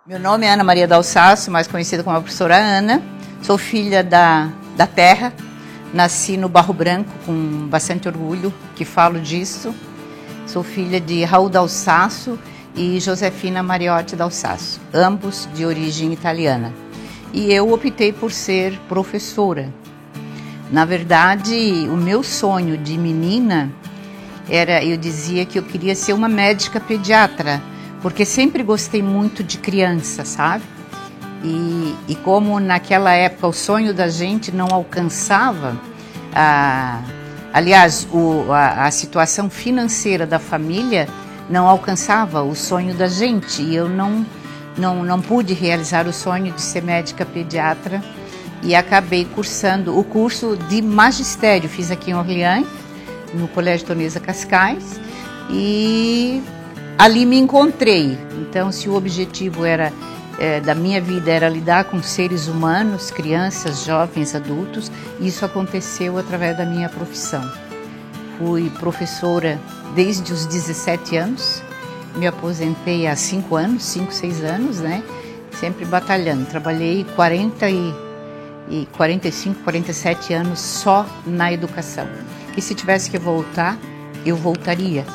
Meu nome é Ana Maria Dalsasso, mais conhecida como a professora Ana. Sou filha da terra, nasci no Barro Branco com bastante orgulho que falo disso. Sou filha de Raul Dalsasso e Josefina Mariotti Dalsasso, ambos de origem italiana. E eu optei por ser professora. Na verdade, o meu sonho de menina era, eu dizia que eu queria ser uma médica pediatra, porque sempre gostei muito de criança, sabe? E como naquela época o sonho da gente não alcançava, aliás, a situação financeira da família não alcançava o sonho da gente, e eu não pude realizar o sonho de ser médica pediatra e acabei cursando o curso de magistério. Fiz aqui em Orleans, no Colégio Tonesa Cascais, e ali me encontrei. Então, se o objetivo da minha vida era lidar com seres humanos, crianças, jovens, adultos, isso aconteceu através da minha profissão. Fui professora desde os 17 anos, me aposentei há 5 anos, 5, 6 anos, né? Sempre batalhando. Trabalhei 45, 47 anos só na educação. E se tivesse que voltar, eu voltaria.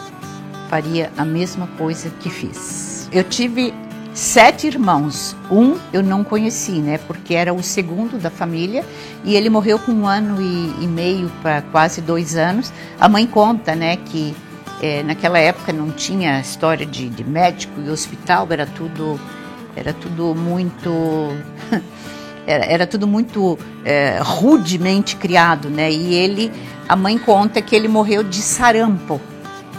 Faria a mesma coisa que fiz. Eu tive 7 irmãos. Um eu não conheci, né? Porque era o segundo da família e ele morreu com 1 ano e meio para quase 2 anos. A mãe conta, né, que naquela época não tinha história de médico e hospital, era tudo muito era tudo muito rudemente criado, né? E a mãe conta que ele morreu de sarampo.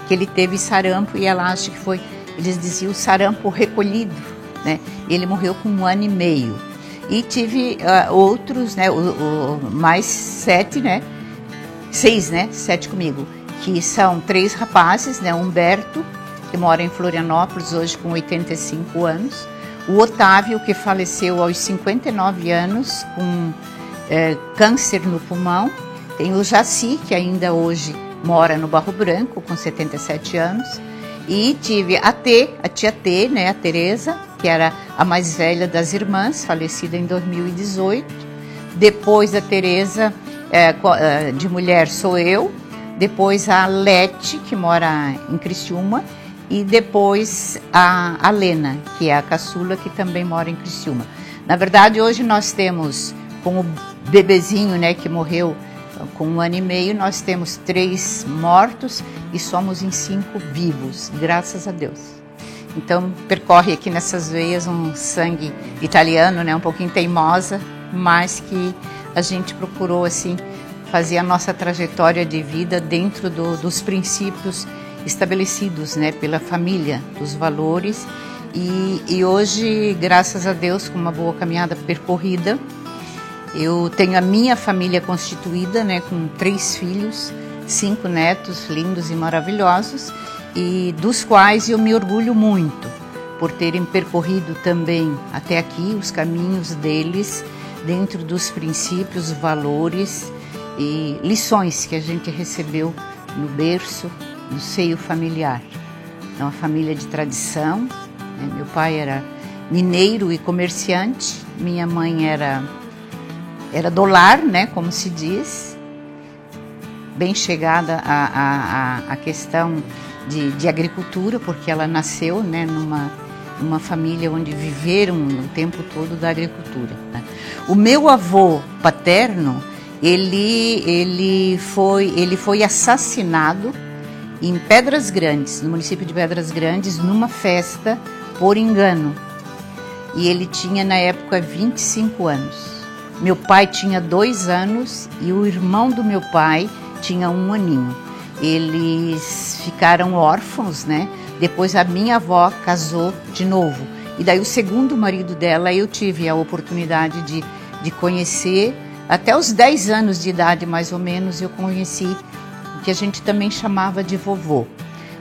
Que ele teve sarampo e ela acha que foi, eles diziam, sarampo recolhido, né? Ele morreu com 1 ano e meio. E tive outros, né? Mais 7, né? 6, né? 7 comigo, que são 3 rapazes, né? Humberto, que mora em Florianópolis hoje com 85 anos. O Otávio, que faleceu aos 59 anos com câncer no pulmão. Tem o Jaci, que ainda hoje mora no Barro Branco, com 77 anos. E tive a tia T, né, a Tereza, que era a mais velha das irmãs, falecida em 2018. Depois da Tereza, de mulher, sou eu. Depois a Lete, que mora em Criciúma. E depois a Lena, que é a caçula, que também mora em Criciúma. Na verdade, hoje nós temos, com o bebezinho, né, que morreu com 1 ano e meio, nós temos 3 mortos e somos em 5 vivos, graças a Deus. Então, percorre aqui nessas veias um sangue italiano, né, um pouquinho teimosa, mas que a gente procurou, assim, fazer a nossa trajetória de vida dentro dos princípios estabelecidos, né, pela família, dos valores. E hoje, graças a Deus, com uma boa caminhada percorrida, eu tenho a minha família constituída, né, com 3 filhos, 5 netos lindos e maravilhosos, e dos quais eu me orgulho muito por terem percorrido também até aqui os caminhos deles, dentro dos princípios, valores e lições que a gente recebeu no berço, no seio familiar. É uma família de tradição, né? Meu pai era mineiro e comerciante, minha mãe era do lar, né, como se diz, bem chegada à questão de agricultura, porque ela nasceu, né, numa família onde viveram o tempo todo da agricultura, né? O meu avô paterno, ele foi assassinado em Pedras Grandes, no município de Pedras Grandes, numa festa por engano. E ele tinha na época 25 anos. Meu pai tinha 2 anos e o irmão do meu pai tinha 1 aninho. Eles ficaram órfãos, né? Depois a minha avó casou de novo. E daí o segundo marido dela eu tive a oportunidade de conhecer. Até os 10 anos de idade, mais ou menos, eu conheci o que a gente também chamava de vovô.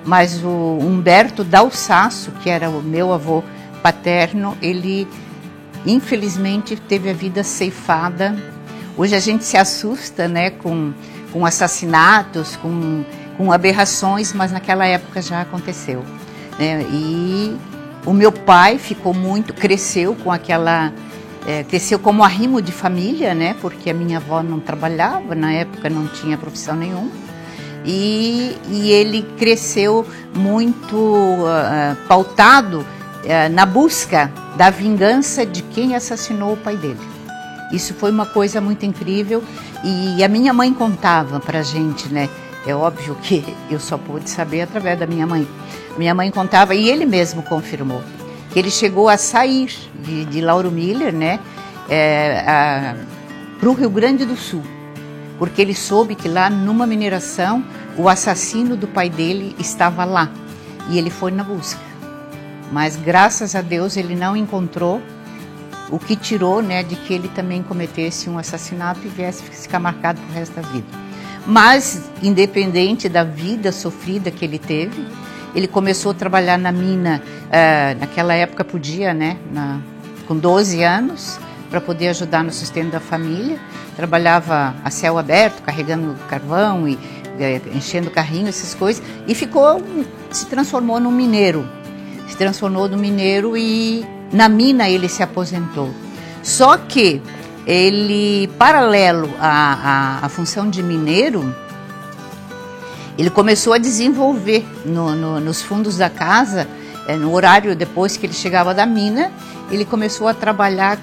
Mas o Humberto Dalsasso, que era o meu avô paterno, ele infelizmente teve a vida ceifada Hoje a gente se assusta, né, com assassinatos, com aberrações, mas naquela época já aconteceu, né? E o meu pai cresceu com cresceu como arrimo de família, né? Porque a minha avó não trabalhava, na época não tinha profissão nenhuma. E ele cresceu muito pautado na busca da vingança de quem assassinou o pai dele. Isso foi uma coisa muito incrível e a minha mãe contava pra gente, né? É óbvio que eu só pude saber através da minha mãe. Minha mãe contava, e ele mesmo confirmou, que ele chegou a sair de Lauro Miller, né, para o Rio Grande do Sul, porque ele soube que lá numa mineração o assassino do pai dele estava lá e ele foi na busca. Mas graças a Deus ele não encontrou, o que tirou, né, de que ele também cometesse um assassinato e viesse ficar marcado pro resto da vida. Mas, independente da vida sofrida que ele teve, ele começou a trabalhar na mina, naquela época podia, né, com 12 anos, para poder ajudar no sustento da família. Trabalhava a céu aberto, carregando carvão e enchendo carrinho, essas coisas, e se transformou num mineiro. Se transformou num mineiro e na mina ele se aposentou. Só que ele, paralelo à função de mineiro, ele começou a desenvolver nos fundos da casa, no horário depois que ele chegava da mina, ele começou a trabalhar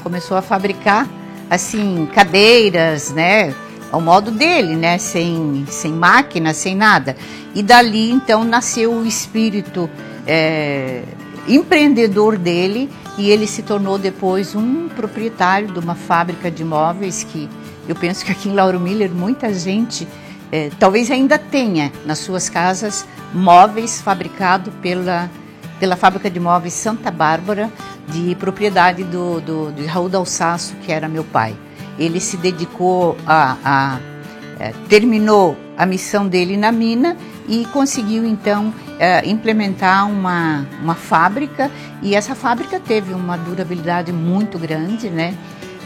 começou a fabricar assim cadeiras, né, ao modo dele, né, sem máquina, sem nada. E dali então nasceu o espírito empreendedor dele e ele se tornou depois um proprietário de uma fábrica de móveis que eu penso que aqui em Lauro Miller muita gente talvez ainda tenha nas suas casas móveis fabricados pela fábrica de móveis Santa Bárbara, de propriedade de Raul Dalsaço, que era meu pai. Ele se dedicou terminou a missão dele na mina e conseguiu então implementar uma fábrica, e essa fábrica teve uma durabilidade muito grande, né?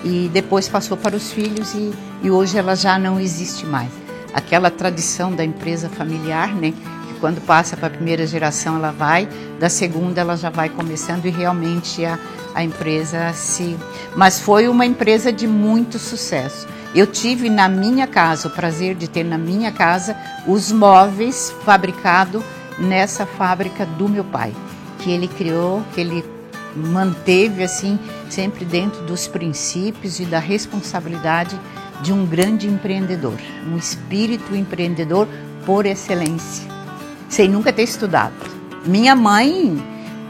E depois passou para os filhos e hoje ela já não existe mais. Aquela tradição da empresa familiar, né? Que quando passa para a primeira geração ela vai, da segunda ela já vai começando e realmente a empresa Mas foi uma empresa de muito sucesso. Eu tive na minha casa, o prazer de ter na minha casa os móveis fabricados nessa fábrica do meu pai, que ele criou, que ele manteve assim, sempre dentro dos princípios e da responsabilidade de um grande empreendedor, um espírito empreendedor por excelência, sem nunca ter estudado. Minha mãe,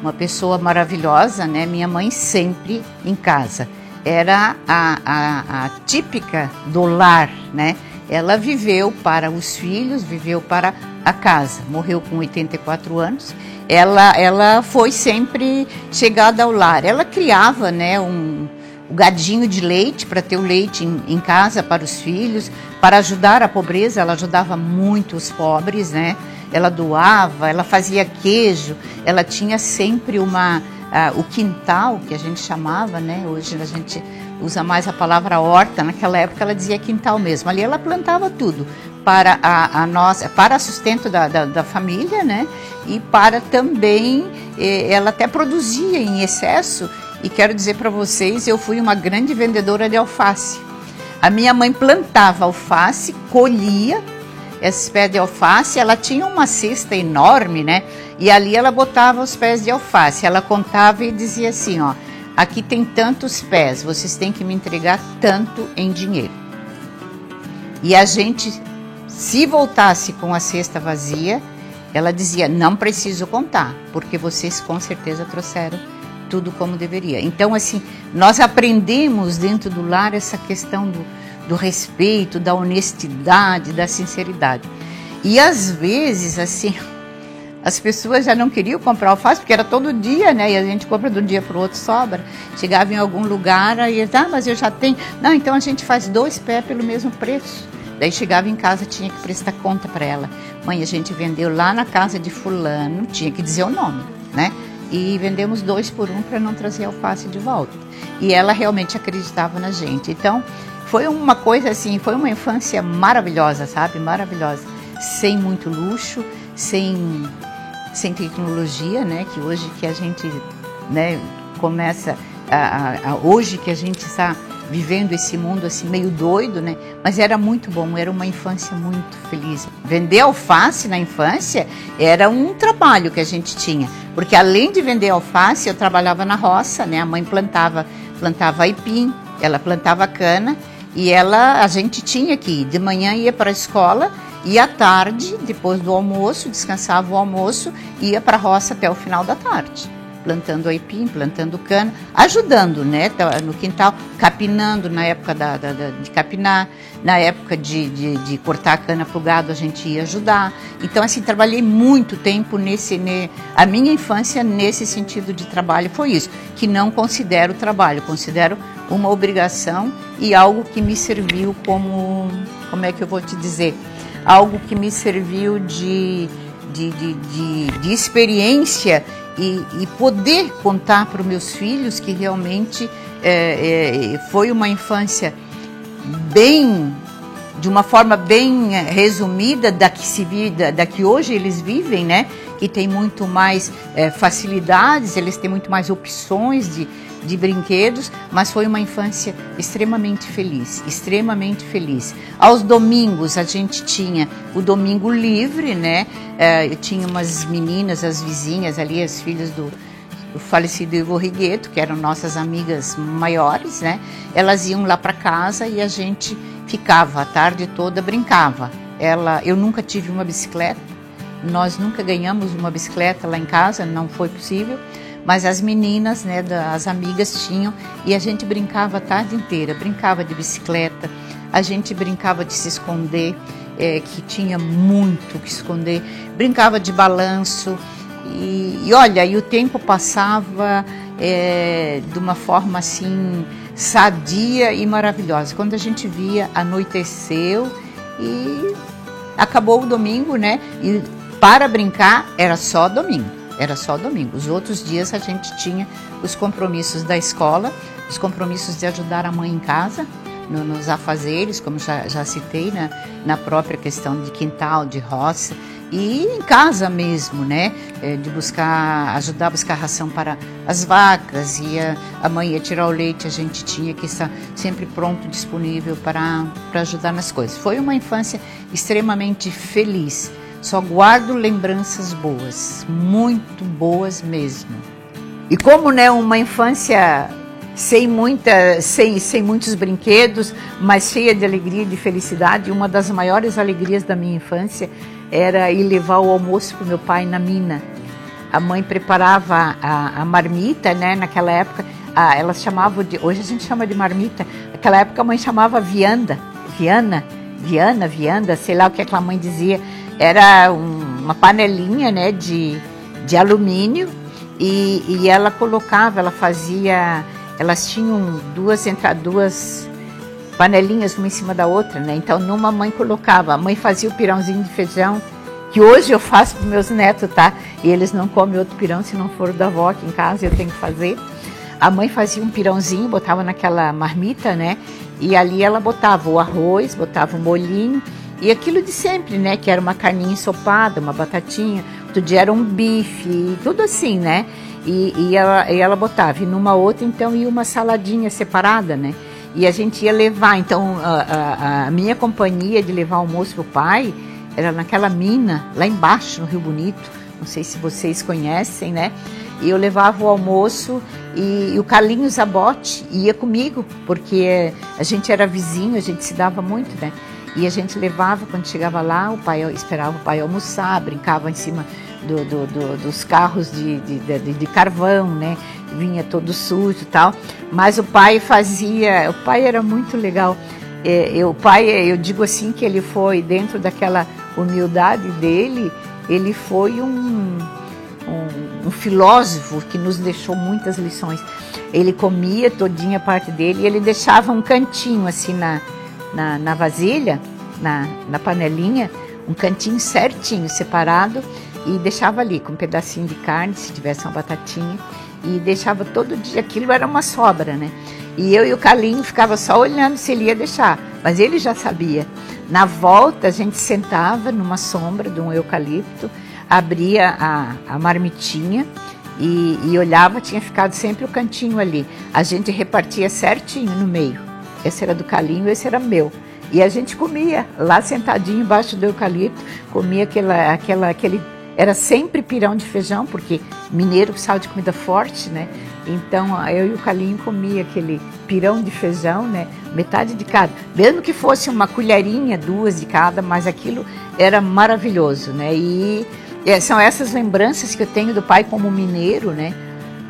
uma pessoa maravilhosa, né? Minha mãe sempre em casa. Era a típica do lar, né? Ela viveu para os filhos, viveu para a casa. Morreu com 84 anos. Ela foi sempre chegada ao lar. Ela criava, né, o gadinho de leite para ter o leite em casa para os filhos, para ajudar a pobreza. Ela ajudava muito os pobres, né? Ela doava, ela fazia queijo. Ela tinha sempre o quintal, que a gente chamava, né? Hoje a gente usa mais a palavra horta, naquela época ela dizia quintal mesmo. Ali ela plantava tudo para para sustento da família, né? E para também, ela até produzia em excesso, e quero dizer para vocês, eu fui uma grande vendedora de alface. A minha mãe plantava alface, colhia esses pés de alface, ela tinha uma cesta enorme, né? E ali ela botava os pés de alface, ela contava e dizia assim, ó, aqui tem tantos pés, vocês têm que me entregar tanto em dinheiro. E a gente, se voltasse com a cesta vazia, ela dizia, não preciso contar, porque vocês com certeza trouxeram tudo como deveria. Então, assim, nós aprendemos dentro do lar essa questão do respeito, da honestidade, da sinceridade. E às vezes, assim, as pessoas já não queriam comprar alface, porque era todo dia, né? E a gente compra de um dia para o outro, sobra. Chegava em algum lugar, aí, mas eu já tenho. Não, então a gente faz 2 pés pelo mesmo preço. Daí chegava em casa, tinha que prestar conta para ela. Mãe, a gente vendeu lá na casa de fulano, tinha que dizer o nome, né? E vendemos 2 por 1 para não trazer alface de volta. E ela realmente acreditava na gente. Então, foi uma coisa assim, foi uma infância maravilhosa, sabe? Maravilhosa. Sem muito luxo, sem tecnologia, né? Que hoje que a gente, né, começa, hoje que a gente está vivendo esse mundo assim meio doido, né? Mas era muito bom, era uma infância muito feliz. Vender alface na infância era um trabalho que a gente tinha, porque além de vender alface, eu trabalhava na roça, né? A mãe plantava aipim, ela plantava cana e a gente tinha que ir. De manhã ia para a escola e à tarde, depois do almoço, descansava o almoço, ia para a roça até o final da tarde, plantando aipim, plantando cana, ajudando, né, no quintal, capinando na época de capinar, na época de cortar a cana para o gado a gente ia ajudar. Então, assim, trabalhei muito tempo a minha infância nesse sentido de trabalho foi isso, que não considero trabalho, considero uma obrigação e algo que me serviu como é que eu vou te dizer? Algo que me serviu de experiência e poder contar para os meus filhos que realmente foi uma infância de uma forma bem resumida da que hoje eles vivem, né? Que tem muito mais facilidades, eles têm muito mais opções de brinquedos, mas foi uma infância extremamente feliz, extremamente feliz. Aos domingos a gente tinha o domingo livre, né? Eu tinha umas meninas, as vizinhas ali, as filhas do falecido Ivo Rigueto, que eram nossas amigas maiores, né? Elas iam lá para casa e a gente ficava a tarde toda, brincava. Eu nunca tive uma bicicleta, nós nunca ganhamos uma bicicleta lá em casa, não foi possível. Mas as meninas, né, as amigas tinham e a gente brincava a tarde inteira, brincava de bicicleta, a gente brincava de se esconder, que tinha muito que esconder, brincava de balanço e olha, e o tempo passava de uma forma assim sadia e maravilhosa. Quando a gente via, anoiteceu e acabou o domingo, né? E para brincar era só domingo. Era só domingo. Os outros dias a gente tinha os compromissos da escola, os compromissos de ajudar a mãe em casa, nos afazeres, como já citei, na própria questão de quintal, de roça, e em casa mesmo, né? De ajudar a buscar ração para as vacas, e a mãe ia tirar o leite, a gente tinha que estar sempre pronto, disponível para ajudar nas coisas. Foi uma infância extremamente feliz. Só guardo lembranças boas, muito boas mesmo. E como, né, uma infância sem muitos brinquedos, mas cheia de alegria e de felicidade, uma das maiores alegrias da minha infância era ir levar o almoço para o meu pai na mina. A mãe preparava a marmita, né, naquela época, elas chamavam hoje a gente chama de marmita, naquela época a mãe chamava vianda, sei lá o que aquela mãe dizia. Era uma panelinha, né, de alumínio e ela colocava, elas tinham duas panelinhas uma em cima da outra, né? Então numa a mãe fazia o pirãozinho de feijão, que hoje eu faço para meus netos, tá? E eles não comem outro pirão se não for da avó aqui em casa, eu tenho que fazer. A mãe fazia um pirãozinho, botava naquela marmita, né? E ali ela botava o arroz, botava o molhinho, e aquilo de sempre, né? Que era uma carninha ensopada, uma batatinha, outro dia era um bife, tudo assim, né? E ela botava. E numa outra, então, ia uma saladinha separada, né? E a gente ia levar. Então, a minha companhia de levar almoço pro pai era naquela mina, lá embaixo, no Rio Bonito. Não sei se vocês conhecem, né? E eu levava o almoço e o Carlinhos Zabotti ia comigo, porque a gente era vizinho, a gente se dava muito, né? E a gente levava, quando chegava lá, esperava o pai almoçar, brincava em cima dos carros de carvão, né? Vinha todo sujo e tal. Mas o pai era muito legal. Eu digo assim que ele foi, dentro daquela humildade dele, ele foi um filósofo que nos deixou muitas lições. Ele comia todinha a parte dele e ele deixava um cantinho assim na vasilha, na panelinha, um cantinho certinho, separado, e deixava ali com um pedacinho de carne, se tivesse uma batatinha, e deixava todo dia, aquilo era uma sobra, né? E eu e o Carlinho ficava só olhando se ele ia deixar, mas ele já sabia. Na volta, a gente sentava numa sombra de um eucalipto, abria a marmitinha e olhava, tinha ficado sempre o cantinho ali. A gente repartia certinho no meio. Esse era do Carlinho, esse era meu. E a gente comia lá sentadinho embaixo do eucalipto, comia aquele... Era sempre pirão de feijão, porque mineiro sal de comida forte, né? Então eu e o Carlinho comia aquele pirão de feijão, né? Metade de cada. Mesmo que fosse uma colherinha, 2 de cada, mas aquilo era maravilhoso, né? E são essas lembranças que eu tenho do pai como mineiro, né?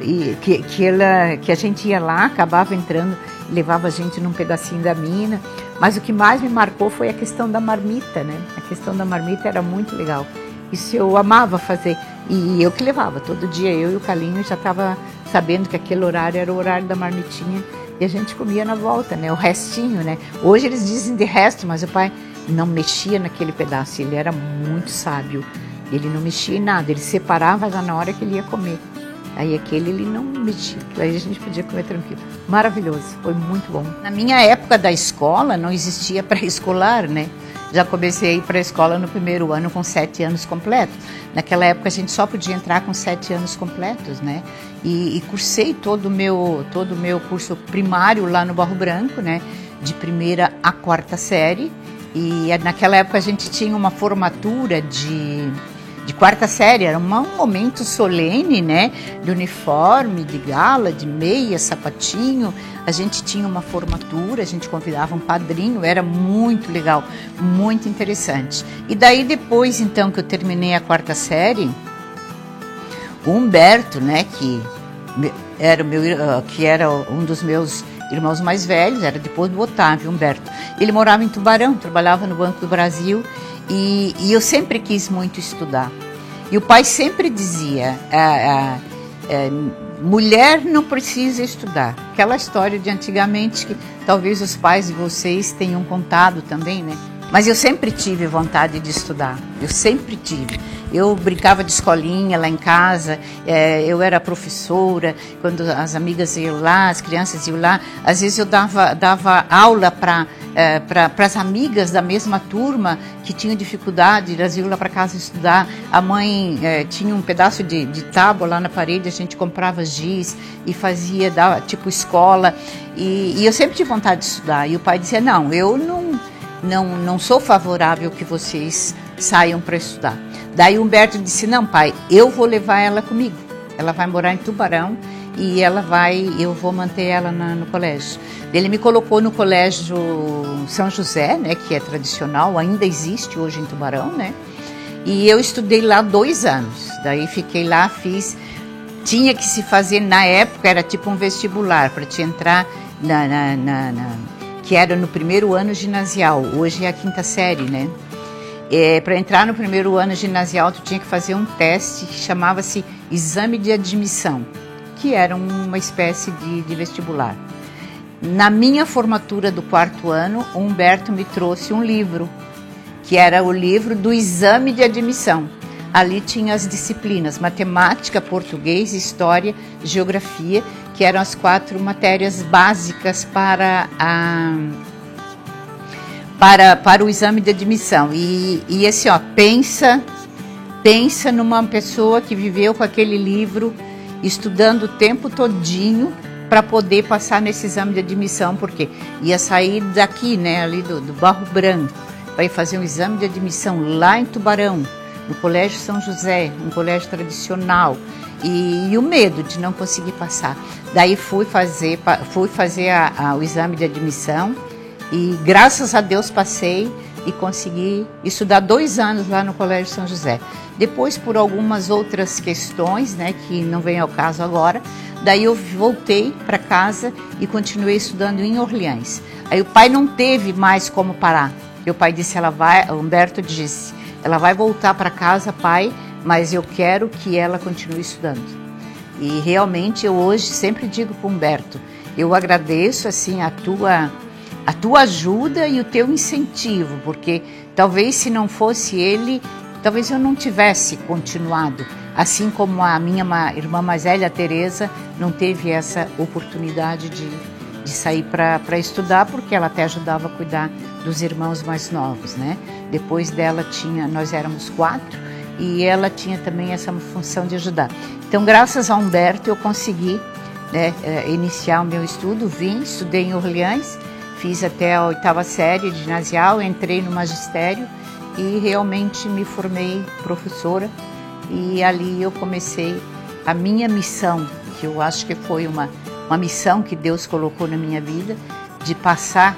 E que a gente ia lá, acabava entrando, levava a gente num pedacinho da mina. Mas o que mais me marcou foi a questão da marmita, né? A questão da marmita era muito legal. Isso eu amava fazer. E eu que levava. Todo dia eu e o Carlinho já estava sabendo que aquele horário era o horário da marmitinha. E a gente comia na volta, né? O restinho, né? Hoje eles dizem de resto, mas o pai não mexia naquele pedaço. Ele era muito sábio. Ele não mexia em nada. Ele separava já na hora que ele ia comer. Aí aquele ele não mexia. Aí a gente podia comer tranquilo. Maravilhoso. Foi muito bom. Na minha época da escola não existia pré-escolar, né? Já comecei a ir para a escola no primeiro ano com 7 anos completos. Naquela época a gente só podia entrar com 7 anos completos, né? E cursei todo o meu curso primário lá no Barro Branco, né? De 1ª a 4ª série. E naquela época a gente tinha uma formatura de 4ª série, era um momento solene, né? De uniforme, de gala, de meia, sapatinho. A gente tinha uma formatura, a gente convidava um padrinho, era muito legal, muito interessante. E daí depois, então, que eu terminei a 4ª série, o Humberto, né? Que era um dos meus irmãos mais velhos, era depois do Otávio, Humberto. Ele morava em Tubarão, trabalhava no Banco do Brasil. E eu sempre quis muito estudar. E o pai sempre dizia, mulher não precisa estudar. Aquela história de antigamente que talvez os pais de vocês tenham contado também, né? Mas eu sempre tive vontade de estudar, eu sempre tive. Eu brincava de escolinha lá em casa, eu era professora, quando as amigas iam lá, as crianças iam lá, às vezes eu dava aula para as amigas da mesma turma que tinham dificuldade, elas iam lá para casa estudar. A mãe tinha um pedaço de tábua lá na parede, a gente comprava giz e fazia tipo escola. E eu sempre tive vontade de estudar. E o pai dizia, não, eu não sou favorável que vocês saiam para estudar. Daí o Humberto disse, não pai, eu vou levar ela comigo. Ela vai morar em Tubarão e eu vou manter ela no colégio. Ele me colocou no colégio São José, né, que é tradicional, ainda existe hoje em Tubarão, né? E eu estudei lá 2 anos. Daí fiquei lá, tinha que se fazer, na época era tipo um vestibular, para te entrar que era no 1º ano ginasial, hoje é a 5ª série, né? Para entrar no 1º ano ginasial, tu tinha que fazer um teste que chamava-se exame de admissão, que era uma espécie de vestibular. Na minha formatura do 4º ano, o Humberto me trouxe um livro, que era o livro do exame de admissão. Ali tinha as disciplinas, matemática, português, história, geografia, que eram as 4 matérias básicas para o exame de admissão. E assim, ó, pensa numa pessoa que viveu com aquele livro, estudando o tempo todinho para poder passar nesse exame de admissão, porque ia sair daqui, né, ali do Barro Branco, vai fazer um exame de admissão lá em Tubarão, no Colégio São José, um colégio tradicional, e o medo de não conseguir passar. Daí fui fazer o exame de admissão e graças a Deus passei e consegui estudar 2 anos lá no Colégio São José. Depois, por algumas outras questões, né, que não vem ao caso agora, daí eu voltei para casa e continuei estudando em Orleans. Aí o pai não teve mais como parar. E o pai disse, o Humberto disse, ela vai voltar para casa, pai, mas eu quero que ela continue estudando. E realmente eu hoje sempre digo para o Humberto, eu agradeço assim a tua ajuda e o teu incentivo, porque talvez se não fosse ele, talvez eu não tivesse continuado, assim como a minha irmã mais velha, a Tereza, não teve essa oportunidade de sair para estudar, porque ela até ajudava a cuidar dos irmãos mais novos, né? Depois dela nós éramos 4 e ela tinha também essa função de ajudar. Então, graças a Humberto, eu consegui, né, iniciar o meu estudo, estudei em Orleans, fiz até a 8ª série de ginasial, entrei no magistério e realmente me formei professora, e ali eu comecei a minha missão, que eu acho que foi uma missão que Deus colocou na minha vida, de passar,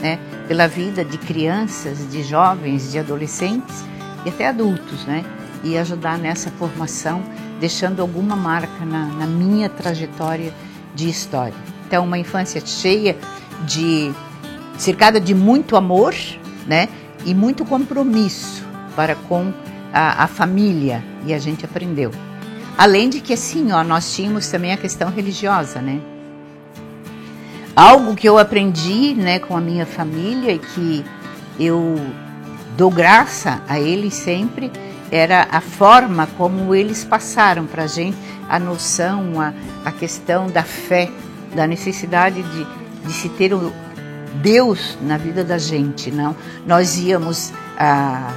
né, pela vida de crianças, de jovens, de adolescentes e até adultos, né, e ajudar nessa formação, deixando alguma marca na minha trajetória de história. Então, uma infância cheia cercada de muito amor, né, e muito compromisso para com a família, e a gente aprendeu. Além de que, assim, nós tínhamos também a questão religiosa, né? Algo que eu aprendi, né, com a minha família e que eu dou graça a eles sempre, era a forma como eles passaram para a gente a noção, a questão da fé, da necessidade de se ter o Deus na vida da gente, não? Nós íamos a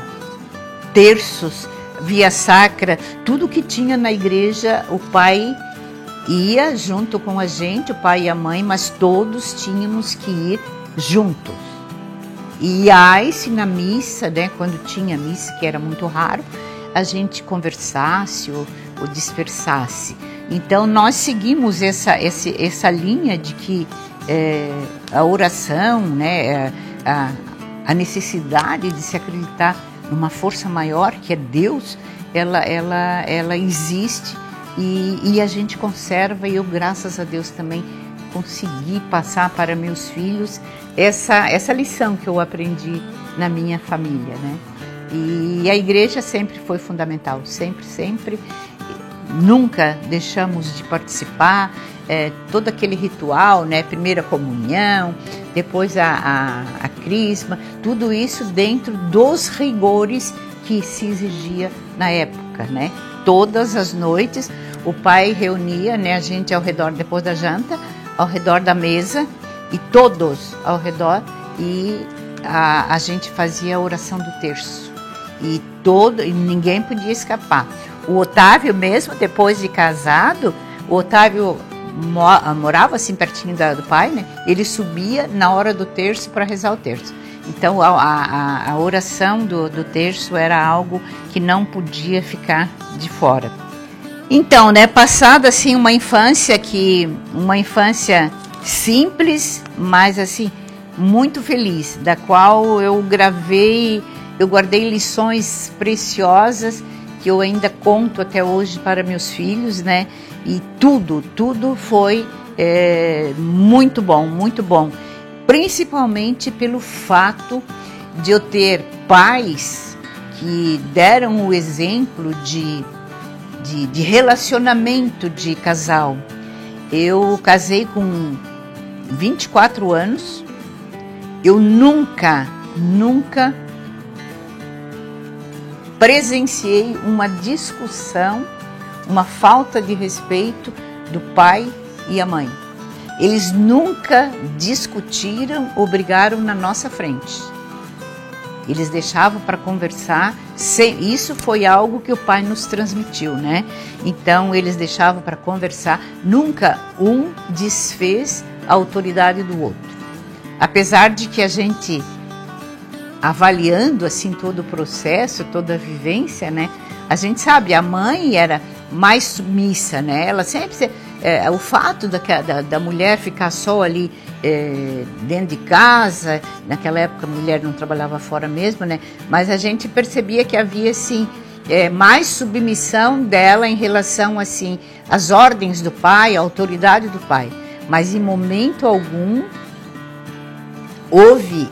terços, via sacra, tudo que tinha na igreja, o pai ia junto com a gente, o pai e a mãe, mas todos tínhamos que ir juntos. E aí, se na missa, né, quando tinha missa, que era muito raro, a gente conversasse ou dispersasse. Então, nós seguimos essa linha de que a oração, né, a necessidade de se acreditar numa força maior, que é Deus, ela existe e a gente conserva, e eu, graças a Deus, também consegui passar para meus filhos essa lição que eu aprendi na minha família, né? E a igreja sempre foi fundamental, sempre, nunca deixamos de participar, todo aquele ritual, né? Primeira comunhão, depois a crisma, tudo isso dentro dos rigores que se exigia na época, né? Todas as noites o pai reunia, né, a gente ao redor, depois da janta, ao redor da mesa, e todos ao redor, e a gente fazia a oração do terço. E ninguém podia escapar. O Otávio mesmo, depois de casado, o Otávio morava assim pertinho do pai, né? Ele subia na hora do terço para rezar o terço. Então a oração do terço era algo que não podia ficar de fora. Então, né, passada assim uma infância simples, mas assim muito feliz, da qual eu guardei lições preciosas que eu ainda conto até hoje para meus filhos, né? E tudo foi muito bom. Principalmente pelo fato de eu ter pais que deram o exemplo de relacionamento de casal. Eu casei com 24 anos, eu nunca presenciei uma discussão, uma falta de respeito do pai e a mãe. Eles nunca discutiram ou brigaram na nossa frente. Eles deixavam para conversar. Isso foi algo que o pai nos transmitiu, né? Então, eles deixavam para conversar. Nunca um desfez a autoridade do outro. Apesar de que a gente, avaliando assim todo o processo, toda a vivência, né? A gente sabe, a mãe era mais submissa, né? Ela sempre... o fato da mulher ficar só ali dentro de casa, naquela época a mulher não trabalhava fora mesmo, né? Mas a gente percebia que havia assim mais submissão dela em relação assim às ordens do pai, à autoridade do pai. Mas em momento algum houve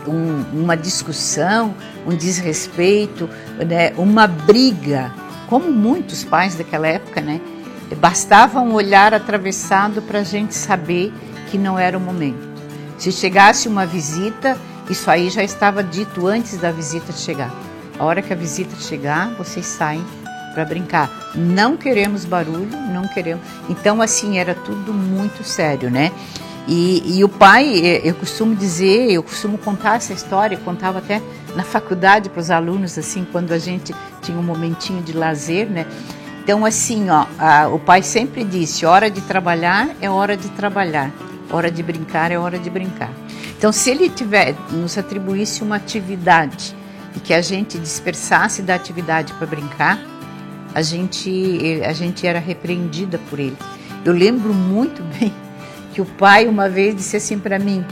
uma discussão, um desrespeito, né? Uma briga, como muitos pais daquela época, né? Bastava um olhar atravessado para a gente saber que não era o momento. Se chegasse uma visita, isso aí já estava dito antes da visita chegar. A hora que a visita chegar, vocês saem para brincar. Não queremos barulho, não queremos. Então, assim, era tudo muito sério, né? E o pai, eu costumo dizer, eu costumo contar essa história, eu contava até na faculdade para os alunos, assim, quando a gente tinha um momentinho de lazer, né? Então, assim, ó, o pai sempre disse, hora de trabalhar é hora de trabalhar, hora de brincar é hora de brincar. Então, se ele nos atribuísse uma atividade e que a gente dispersasse da atividade para brincar, a gente era repreendida por ele. Eu lembro muito bem que o pai uma vez disse assim para mim,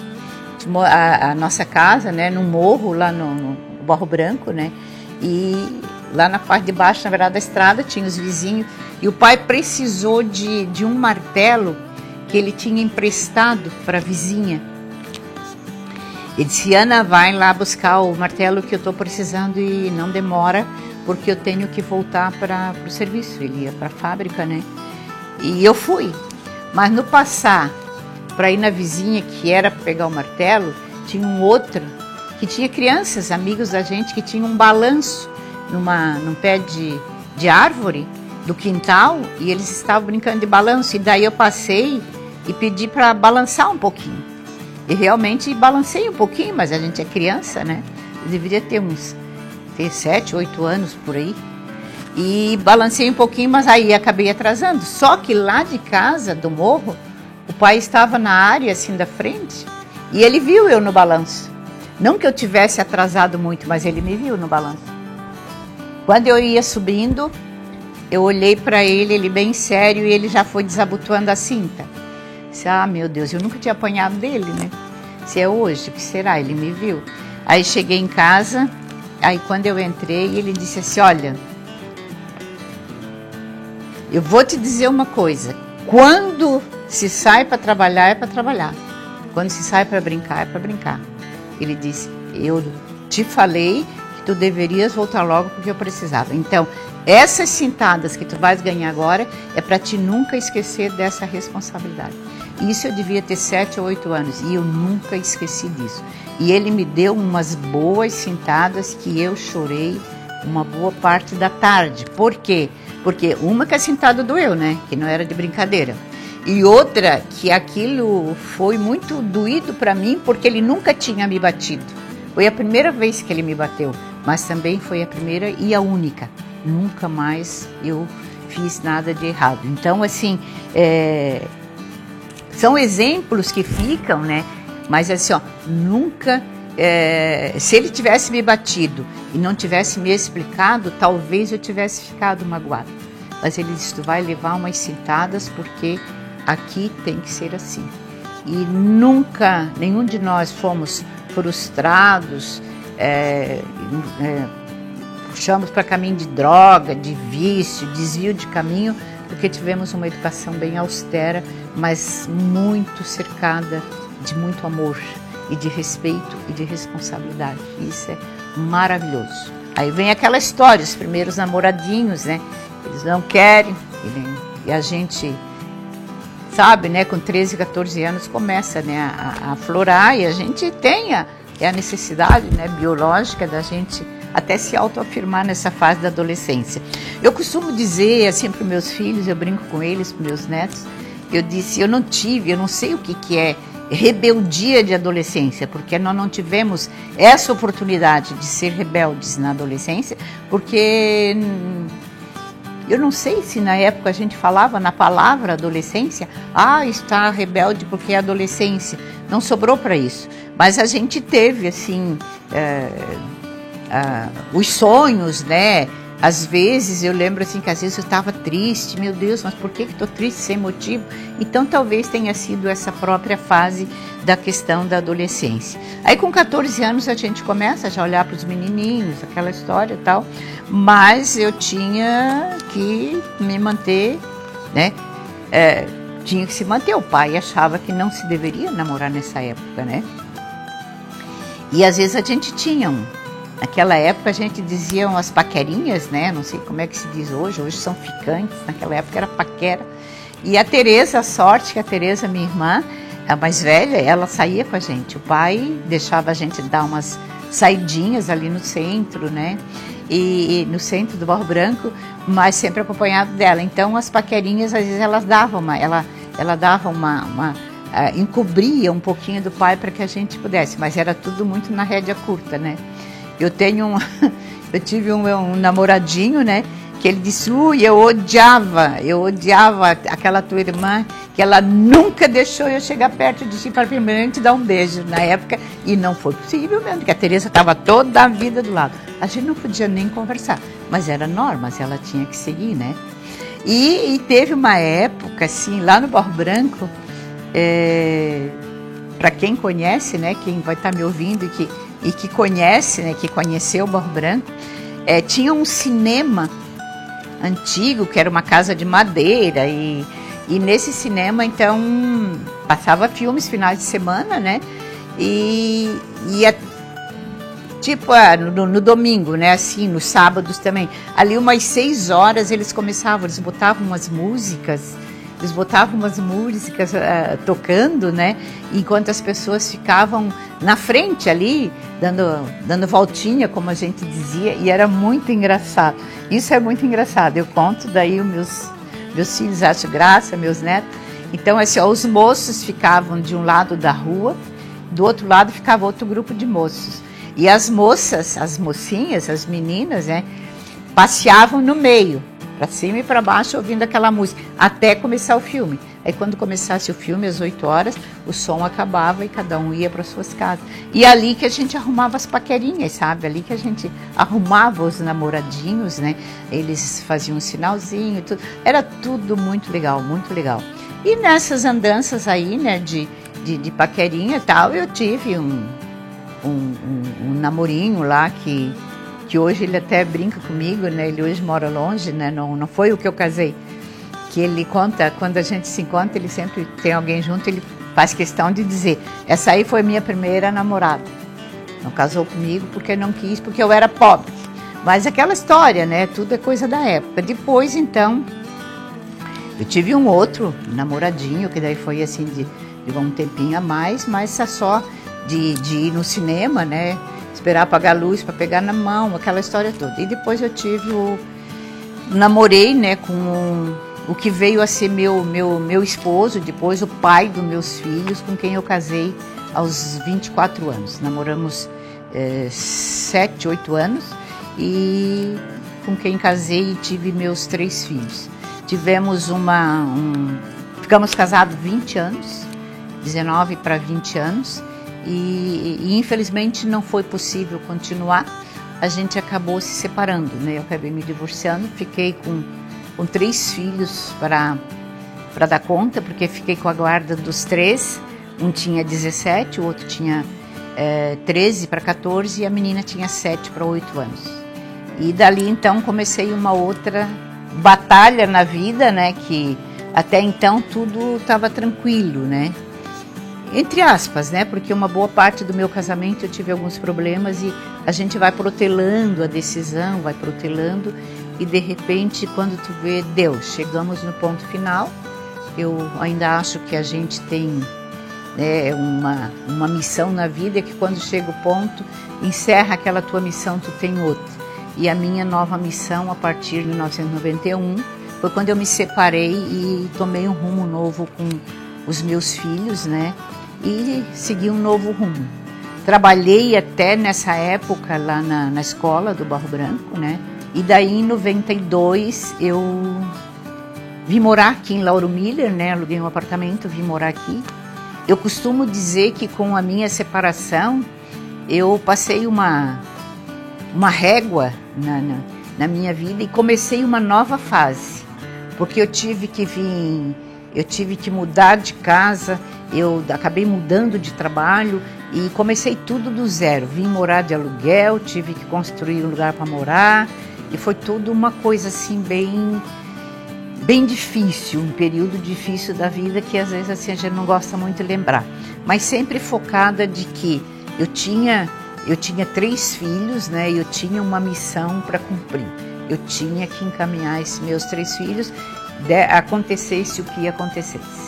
a nossa casa, né, no morro, lá no Barro Branco, né, e lá na parte de baixo, na verdade, da estrada, tinha os vizinhos, e o pai precisou de um martelo que ele tinha emprestado para a vizinha. Ele disse, Ana, vai lá buscar o martelo que eu estou precisando e não demora, porque eu tenho que voltar para o serviço. Ele ia para a fábrica, né? E eu fui. Mas no passar, para ir na vizinha, que era para pegar o martelo, tinha um outro, que tinha crianças, amigos da gente, que tinha um balanço num pé de árvore do quintal, e eles estavam brincando de balanço. E daí eu passei e pedi para balançar um pouquinho. E realmente balancei um pouquinho, mas a gente é criança, né? Eu deveria ter 7, 8 anos por aí. E balancei um pouquinho, mas aí acabei atrasando. Só que lá de casa, do morro, o pai estava na área assim da frente e ele viu eu no balanço. Não que eu tivesse atrasado muito, mas ele me viu no balanço. Quando eu ia subindo, eu olhei para ele bem sério, e ele já foi desabotoando a cinta. Disse, meu Deus, eu nunca tinha apanhado dele, né? Se é hoje, o que será? Ele me viu. Aí cheguei em casa, aí quando eu entrei, ele disse assim, olha, eu vou te dizer uma coisa, quando se sai para trabalhar, é para trabalhar. Quando se sai para brincar, é para brincar. Ele disse, eu te falei que tu deverias voltar logo porque eu precisava. Então, essas cintadas que tu vais ganhar agora é para te nunca esquecer dessa responsabilidade. Isso eu devia ter 7 ou 8 anos e eu nunca esqueci disso. E ele me deu umas boas cintadas que eu chorei uma boa parte da tarde. Por quê? Porque uma que a cintada doeu, né? Que não era de brincadeira. E outra que aquilo foi muito doído para mim porque ele nunca tinha me batido. Foi a primeira vez que ele me bateu, mas também foi a primeira e a única. Nunca mais eu fiz nada de errado. Então, assim, são exemplos que ficam, né? Mas assim, ó, nunca... se ele tivesse me batido e não tivesse me explicado, talvez eu tivesse ficado magoado. Mas ele disse, tu vai levar umas cintadas porque aqui tem que ser assim. E nunca, nenhum de nós fomos frustrados, puxamos para caminho de droga, de vício, desvio de caminho, porque tivemos uma educação bem austera, mas muito cercada de muito amor e de respeito e de responsabilidade. Isso é maravilhoso. Aí vem aquela história, os primeiros namoradinhos, né? Eles não querem, e a gente sabe, né? Com 13, 14 anos começa, né, a aflorar, e a gente tem a necessidade, né, biológica da gente até se autoafirmar nessa fase da adolescência. Eu costumo dizer assim para os meus filhos, eu brinco com eles, para os meus netos, eu disse, eu não sei o que é rebeldia de adolescência, porque nós não tivemos essa oportunidade de ser rebeldes na adolescência, porque eu não sei se na época a gente falava na palavra adolescência, está rebelde porque é adolescência, não sobrou para isso, mas a gente teve assim os sonhos, né? Às vezes eu lembro assim que às vezes eu estava triste, meu Deus, mas por que estou triste sem motivo? Então talvez tenha sido essa própria fase da questão da adolescência. Aí com 14 anos a gente começa já a olhar para os menininhos, aquela história e tal, mas eu tinha que me manter, né? Tinha que se manter. O pai achava que não se deveria namorar nessa época, né? E às vezes a gente tinha naquela época a gente dizia umas paquerinhas, né? Não sei como é que se diz hoje são ficantes, naquela época era paquera. E a Tereza, a sorte que a Tereza, minha irmã, a mais velha, ela saía com a gente. O pai deixava a gente dar umas saidinhas ali no centro, né? E no centro do Barro Branco, mas sempre acompanhado dela. Então as paquerinhas, às vezes elas davam ela dava encobria um pouquinho do pai para que a gente pudesse, mas era tudo muito na rédea curta, né? Eu tive um namoradinho, né? Que ele disse, eu odiava aquela tua irmã, que ela nunca deixou eu chegar perto de ti para primeiro te dar um beijo na época, e não foi possível mesmo, porque a Teresa estava toda a vida do lado. A gente não podia nem conversar, mas era normas, ela tinha que seguir, né? E teve uma época, assim, lá no Barro Branco, para quem conhece, né, quem vai estar me ouvindo e que conhece, né, que conheceu o Barro Branco, tinha um cinema antigo, que era uma casa de madeira, e nesse cinema, então, passava filmes finais de semana, né, tipo, no domingo, né, assim, nos sábados também, ali umas 6 horas eles botavam umas músicas tocando, né, enquanto as pessoas ficavam na frente ali, dando voltinha, como a gente dizia, e era muito engraçado. Isso é muito engraçado, eu conto, daí meus filhos acham graça, meus netos. Então, assim, os moços ficavam de um lado da rua, do outro lado ficava outro grupo de moços. E as moças, as mocinhas, as meninas, né, passeavam no meio, para cima e para baixo, ouvindo aquela música, até começar o filme. Aí quando começasse o filme, às 8 horas, o som acabava e cada um ia para suas casas. E ali que a gente arrumava as paquerinhas, sabe? Ali que a gente arrumava os namoradinhos, né? Eles faziam um sinalzinho, tudo. Era tudo muito legal, muito legal. E nessas andanças aí, né, de paquerinha e tal, eu tive um namorinho lá que hoje ele até brinca comigo, né? Ele hoje mora longe, né? Não foi o que eu casei. Que ele conta, quando a gente se encontra, ele sempre tem alguém junto, ele faz questão de dizer, essa aí foi minha primeira namorada. Não casou comigo porque não quis, porque eu era pobre. Mas aquela história, né? Tudo é coisa da época. Depois, então, eu tive um outro namoradinho, que daí foi assim, de um tempinho a mais, mas só de ir no cinema, né? Esperar apagar a luz para pegar na mão, aquela história toda. E depois eu namorei, né, com o que veio a ser meu esposo, depois o pai dos meus filhos, com quem eu casei aos 24 anos. Namoramos 7, 8 anos e com quem casei e tive meus 3 filhos. Ficamos casados 20 anos, 19 para 20 anos. E infelizmente não foi possível continuar, a gente acabou se separando, né? Eu acabei me divorciando, fiquei com 3 filhos para dar conta, porque fiquei com a guarda dos 3, um tinha 17, o outro tinha 13 para 14 e a menina tinha 7 para 8 anos. E dali então comecei uma outra batalha na vida, né? Que até então tudo estava tranquilo, né? Entre aspas, né? Porque uma boa parte do meu casamento eu tive alguns problemas e a gente vai protelando a decisão, vai protelando e de repente quando tu vê, chegamos no ponto final. Eu ainda acho que a gente tem uma missão na vida, que quando chega o ponto, encerra aquela tua missão, tu tem outra. E a minha nova missão a partir de 1991 foi quando eu me separei e tomei um rumo novo com os meus filhos, né? E segui um novo rumo. Trabalhei até nessa época lá na escola do Barro Branco, né? E daí em 92 eu vim morar aqui em Lauro Miller, né? Aluguei um apartamento, vim morar aqui. Eu costumo dizer que com a minha separação eu passei uma régua na minha vida e comecei uma nova fase, porque eu tive que mudar de casa, eu acabei mudando de trabalho e comecei tudo do zero. Vim morar de aluguel, tive que construir um lugar para morar e foi tudo uma coisa assim bem difícil, um período difícil da vida que às vezes assim a gente não gosta muito de lembrar, mas sempre focada de que eu tinha 3 filhos, né? E eu tinha uma missão para cumprir. Eu tinha que encaminhar esses meus 3 filhos, acontecesse o que acontecesse.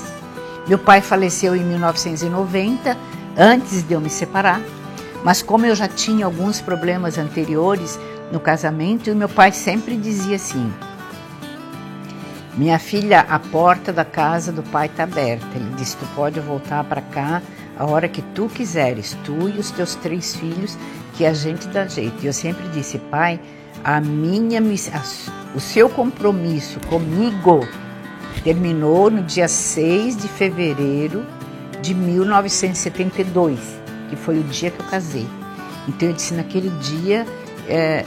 Meu pai faleceu em 1990, antes de eu me separar, mas como eu já tinha alguns problemas anteriores no casamento, meu pai sempre dizia assim, minha filha, a porta da casa do pai está aberta. Ele disse, tu pode voltar para cá a hora que tu quiseres, tu e os teus 3 filhos, que a gente dá jeito. E eu sempre disse, pai, o seu compromisso comigo terminou no dia 6 de fevereiro de 1972, que foi o dia que eu casei. Então eu disse, naquele dia,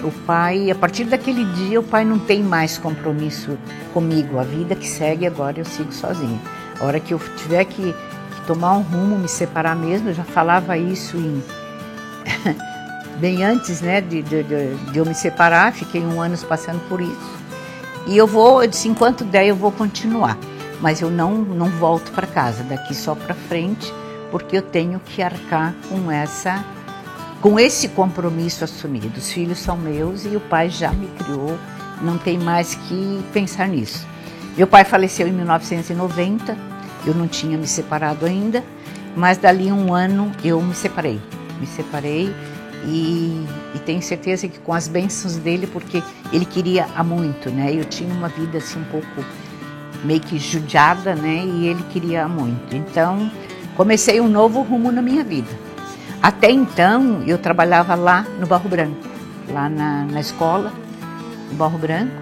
o pai, a partir daquele dia, o pai não tem mais compromisso comigo. A vida que segue agora eu sigo sozinha. A hora que eu tiver que tomar um rumo, me separar mesmo, eu já falava isso bem antes, né, de eu me separar. Fiquei 1 ano passando por isso. E eu disse, enquanto der, eu vou continuar. Mas eu não volto para casa, daqui só para frente, porque eu tenho que arcar com esse compromisso assumido. Os filhos são meus e o pai já me criou, não tem mais que pensar nisso. Meu pai faleceu em 1990, eu não tinha me separado ainda, mas dali 1 ano eu me separei. E tenho certeza que com as bênçãos dele, porque ele queria há muito, né? Eu tinha uma vida assim um pouco meio que judiada, né? E ele queria há muito. Então, comecei um novo rumo na minha vida. Até então, eu trabalhava lá no Barro Branco, lá na escola, no Barro Branco.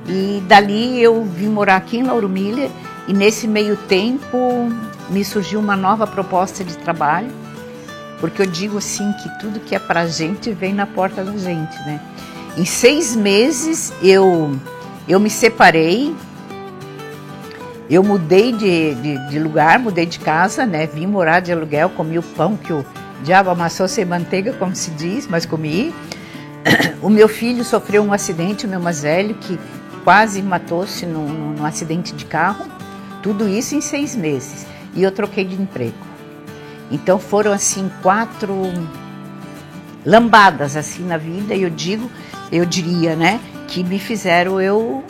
E dali eu vim morar aqui em Lauro Miller e nesse meio tempo me surgiu uma nova proposta de trabalho. Porque eu digo assim que tudo que é pra gente vem na porta da gente, né? Em 6 meses eu me separei, eu mudei de lugar, mudei de casa, né? Vim morar de aluguel, comi o pão que o diabo amassou sem manteiga, como se diz, mas comi. O meu filho sofreu um acidente, o meu mais velho, que quase matou-se num acidente de carro. Tudo isso em 6 meses. E eu troquei de emprego. Então foram assim 4 lambadas assim na vida, e eu diria, né, que me fizeram eu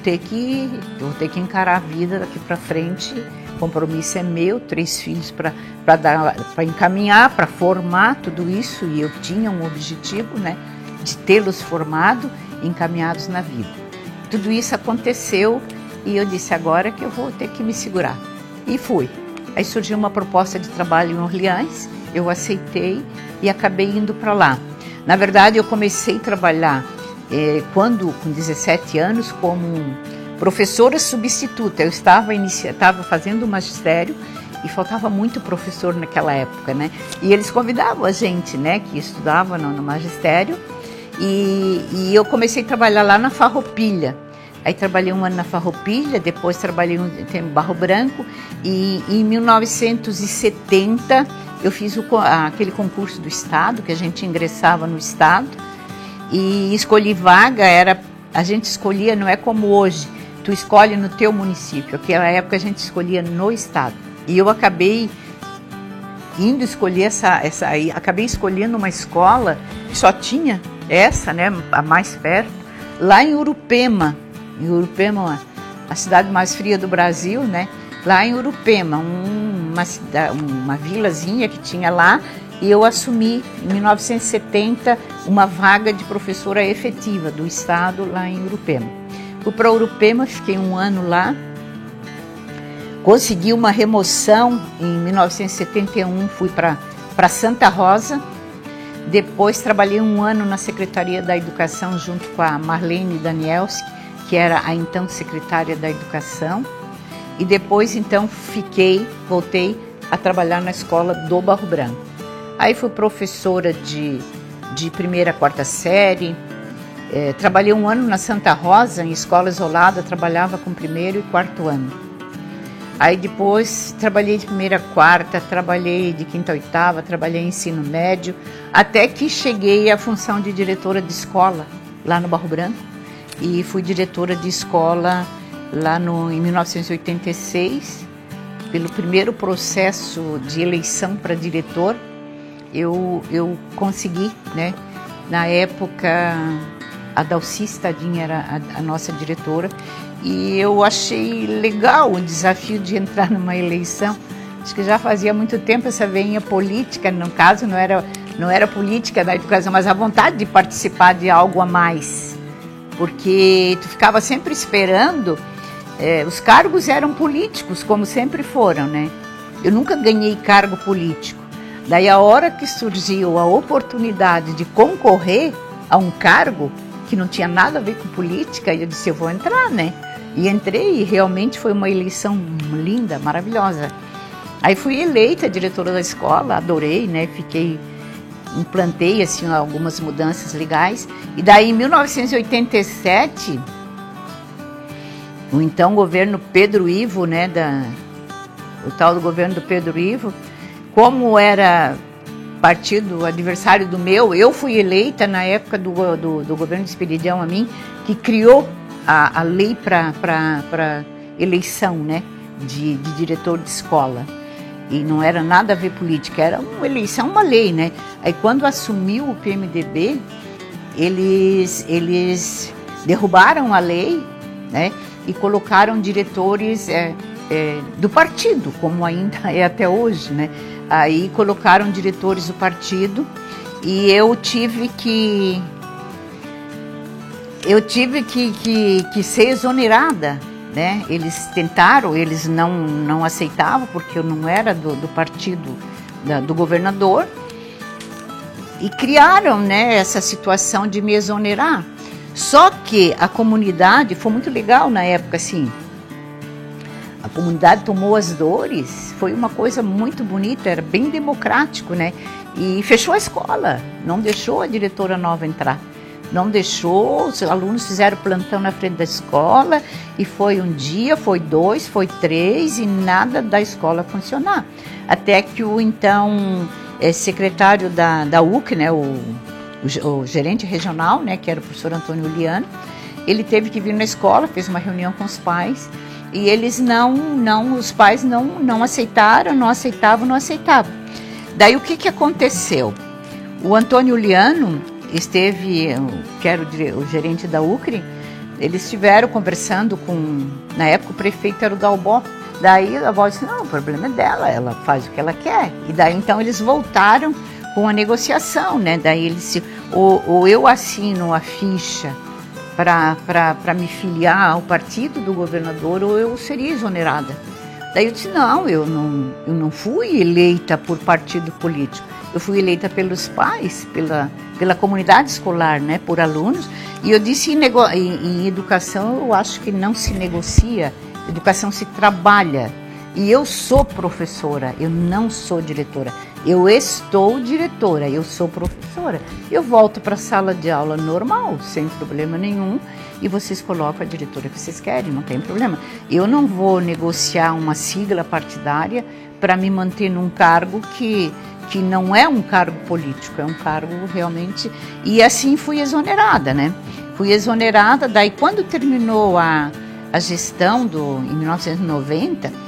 ter que encarar a vida daqui para frente. O compromisso é meu, 3 filhos para encaminhar, para formar tudo isso, e eu tinha um objetivo, né, de tê-los formado e encaminhados na vida. Tudo isso aconteceu e eu disse, agora que eu vou ter que me segurar. E fui. Aí surgiu uma proposta de trabalho em Orleans, eu aceitei e acabei indo para lá. Na verdade, eu comecei a trabalhar com 17 anos como professora substituta. Eu estava fazendo o magistério e faltava muito professor naquela época, né? E eles convidavam a gente, né, que estudava no magistério, e eu comecei a trabalhar lá na Farroupilha. Aí trabalhei 1 ano na Farroupilha, depois trabalhei no Barro Branco, e em 1970 eu fiz aquele concurso do Estado, que a gente ingressava no Estado, e escolhi vaga. A gente escolhia, não é como hoje, tu escolhe no teu município. Naquela época a gente escolhia no Estado. E eu acabei indo escolher acabei escolhendo uma escola que só tinha essa, né, a mais perto, lá em Urupema. Em Urupema, a cidade mais fria do Brasil, né? Lá em Urupema, uma vilazinha que tinha lá, e eu assumi, em 1970, uma vaga de professora efetiva do Estado lá em Urupema. Fui para Urupema, fiquei 1 ano lá, consegui uma remoção em 1971, fui para Santa Rosa. Depois trabalhei 1 ano na Secretaria da Educação junto com a Marlene Danielski, que era a então secretária da Educação, e depois então voltei a trabalhar na escola do Barro Branco. Aí fui professora de 1ª a 4ª série, trabalhei 1 ano na Santa Rosa, em escola isolada, trabalhava com 1º e 4º ano. Aí depois trabalhei de 1ª a 4ª, trabalhei de 5ª a 8ª, trabalhei em ensino médio, até que cheguei à função de diretora de escola lá no Barro Branco. E fui diretora de escola lá em 1986, pelo primeiro processo de eleição para diretor. Eu consegui, né? Na época, a Dalci Stadin era a nossa diretora, e eu achei legal o desafio de entrar numa eleição. Acho que já fazia muito tempo essa veinha política, no caso não era política da educação, mas a vontade de participar de algo a mais. Porque tu ficava sempre esperando os cargos eram políticos, como sempre foram, né? Eu nunca ganhei cargo político. Daí a hora que surgiu a oportunidade de concorrer a um cargo que não tinha nada a ver com política, eu disse, eu vou entrar, né? E entrei e realmente foi uma eleição linda, maravilhosa. Aí fui eleita diretora da escola, adorei, né? Implantei assim algumas mudanças legais. E daí em 1987, o então governo Pedro Ivo, né, o tal do governo do Pedro Ivo, como era partido adversário do meu, eu fui eleita na época do governo de Esperidião a mim, que criou a lei para eleição, né, de diretor de escola. E não era nada a ver política, era uma eleição, uma lei, né? Aí quando assumiu o PMDB, eles derrubaram a lei, né, e colocaram diretores do partido, como ainda é até hoje, né? Aí colocaram diretores do partido e eu tive que ser exonerada, né? Eles tentaram, eles não aceitavam, porque eu não era do partido do governador, e criaram, né, essa situação de me exonerar. Só que a comunidade, foi muito legal na época, assim, a comunidade tomou as dores, foi uma coisa muito bonita, era bem democrático, né? E fechou a escola, não deixou a diretora nova entrar. Não deixou, os alunos fizeram plantão na frente da escola, e foi um dia, foi 2, foi 3, e nada da escola funcionar. Até que o então secretário da UC, né, o gerente regional, né, que era o professor Antônio Liano, ele teve que vir na escola, fez uma reunião com os pais, e eles os pais não aceitaram, não aceitavam. Daí o que aconteceu? O Antônio Liano esteve, que era o gerente da UCRE, eles estiveram conversando na época o prefeito era o Dalbó. Daí a avó disse, não, o problema é dela, ela faz o que ela quer. E daí então eles voltaram com a negociação, né? Daí eles ou eu assino a ficha para me filiar ao partido do governador, ou eu seria exonerada. Daí eu disse, não, eu não fui eleita por partido político, eu fui eleita pelos pais, pela comunidade escolar, né, por alunos. E eu disse, em educação eu acho que não se negocia, educação se trabalha. E eu sou professora, eu não sou diretora. Eu estou diretora, eu sou professora. Eu volto para a sala de aula normal, sem problema nenhum, e vocês colocam a diretora que vocês querem, não tem problema. Eu não vou negociar uma sigla partidária para me manter num cargo que não é um cargo político, é um cargo realmente... E assim fui exonerada, né? Fui exonerada, daí quando terminou a gestão em 1990...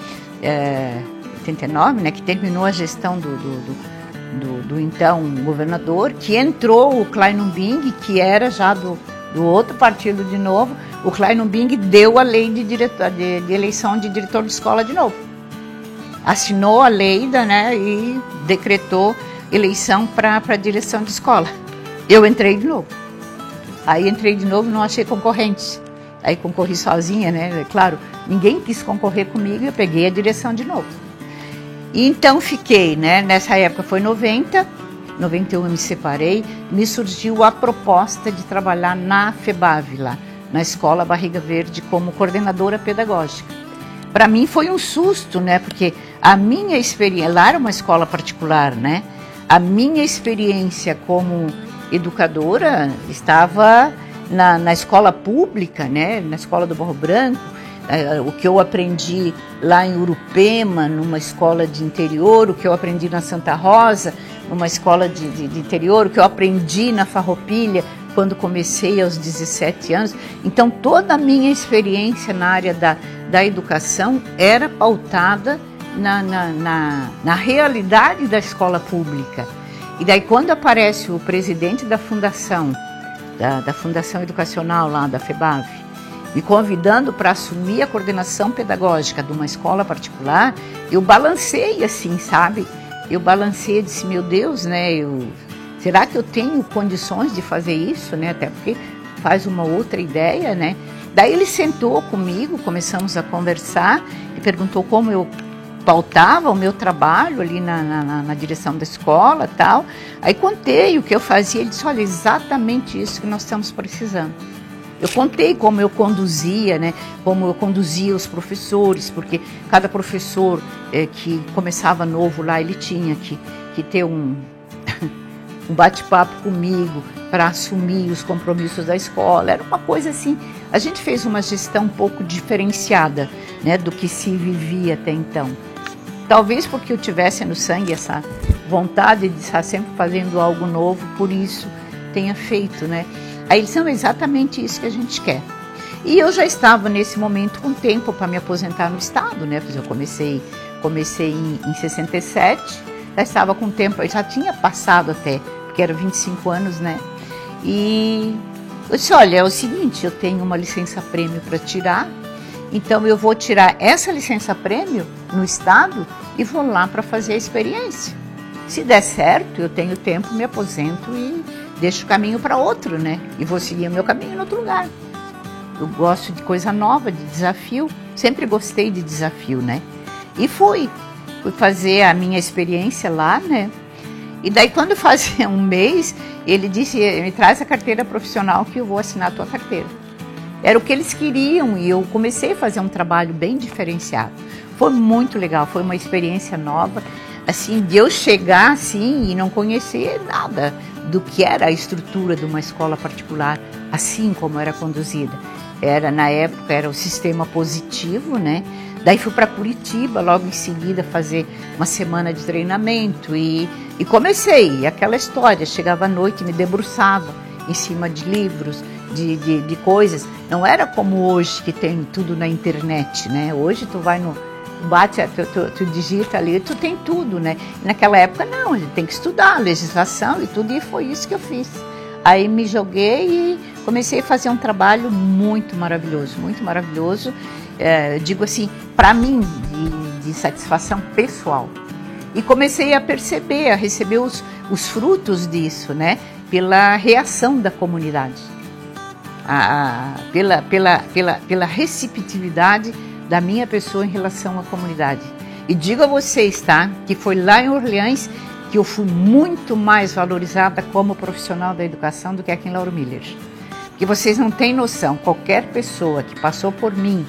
89, né, que terminou a gestão do então governador, que entrou o Kleinubing, que era já do outro partido de novo. O Kleinubing deu a lei de eleição de diretor de escola de novo. Assinou a lei, né, e decretou eleição para a direção de escola. Eu entrei de novo. Aí entrei de novo, não achei concorrentes. Aí concorri sozinha, né? Claro, ninguém quis concorrer comigo, eu peguei a direção de novo. E então fiquei, né? Nessa época foi 90, 91 eu me separei, me surgiu a proposta de trabalhar na FEBAV lá, na Escola Barriga Verde, como coordenadora pedagógica. Para mim foi um susto, né? Porque a minha experiência, lá era uma escola particular, né? A minha experiência como educadora estava na escola pública, né? Na escola do Morro Branco, o que eu aprendi lá em Urupema, numa escola de interior, o que eu aprendi na Santa Rosa, numa escola de interior, o que eu aprendi na Farroupilha, quando comecei aos 17 anos. Então, toda a minha experiência na área da educação era pautada na realidade da escola pública. E daí, quando aparece o presidente da fundação, da Fundação Educacional lá da FEBAV, me convidando para assumir a coordenação pedagógica de uma escola particular, eu balancei assim, sabe? Eu balancei e disse, meu Deus, né? Será que eu tenho condições de fazer isso, né? Até porque faz uma outra ideia, né? Daí ele sentou comigo, começamos a conversar e perguntou como eu pautava o meu trabalho ali na direção da escola e tal. Aí contei o que eu fazia, ele disse, olha, exatamente isso que nós estamos precisando. Eu contei como eu conduzia, né? Como eu conduzia os professores, porque cada professor que começava novo lá, ele tinha que ter um bate-papo comigo para assumir os compromissos da escola. Era uma coisa assim, a gente fez uma gestão um pouco diferenciada, né, do que se vivia até então. Talvez porque eu tivesse no sangue essa vontade de estar sempre fazendo algo novo, por isso tenha feito, né? Aí eles são exatamente isso que a gente quer. E eu já estava nesse momento com tempo para me aposentar no estado, né? Porque eu comecei em 67, já estava com tempo, eu já tinha passado até, porque era 25 anos, né? E eu disse, olha, é o seguinte, eu tenho uma licença-prêmio para tirar, então eu vou tirar essa licença-prêmio no estado e vou lá para fazer a experiência. Se der certo, eu tenho tempo, me aposento e deixo o caminho para outro, né? E vou seguir o meu caminho em outro lugar. Eu gosto de coisa nova, de desafio, sempre gostei de desafio, né? E fui fazer a minha experiência lá, né? E daí quando fazia um mês, ele disse, me traz a carteira profissional que eu vou assinar a tua carteira. Era o que eles queriam e eu comecei a fazer um trabalho bem diferenciado. Foi muito legal, foi uma experiência nova, assim, de eu chegar assim e não conhecer nada do que era a estrutura de uma escola particular, assim como era conduzida. Na época, era o sistema positivo, né? Daí fui para Curitiba, logo em seguida, fazer uma semana de treinamento e comecei aquela história, chegava à noite, me debruçava em cima de livros, de coisas. Não era como hoje, que tem tudo na internet, né? Hoje tu vai tu digita ali, tu tem tudo, né? Naquela época não, a gente tem que estudar a legislação e tudo, e foi isso que eu fiz. Aí me joguei e comecei a fazer um trabalho muito maravilhoso, digo assim, para mim, de satisfação pessoal. E comecei a perceber, a receber os frutos disso, né? Pela reação da comunidade, pela receptividade da minha pessoa em relação à comunidade. E digo a vocês, tá, que foi lá em Orleans que eu fui muito mais valorizada como profissional da educação do que aqui em Lauro Miller. Porque vocês não têm noção, qualquer pessoa que passou por mim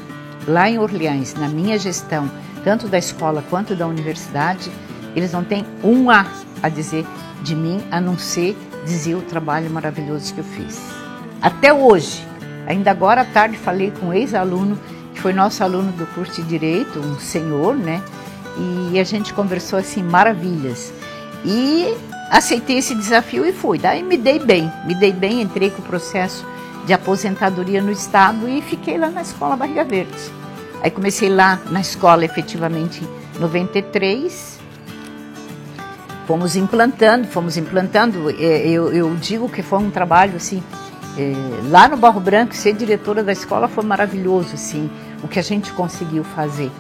lá em Orleans, na minha gestão, tanto da escola quanto da universidade, eles não têm um a dizer de mim, a não ser dizer o trabalho maravilhoso que eu fiz. Até hoje, ainda agora à tarde falei com um ex-aluno, que foi nosso aluno do curso de Direito, um senhor, né? E a gente conversou assim, maravilhas. E aceitei esse desafio e fui. Daí me dei bem, entrei com o processo de aposentadoria no estado e fiquei lá na escola Barriga Verde. Aí comecei lá na escola efetivamente em 93, fomos implantando, eu digo que foi um trabalho assim, lá no Barro Branco, ser diretora da escola foi maravilhoso, assim, o que a gente conseguiu fazer,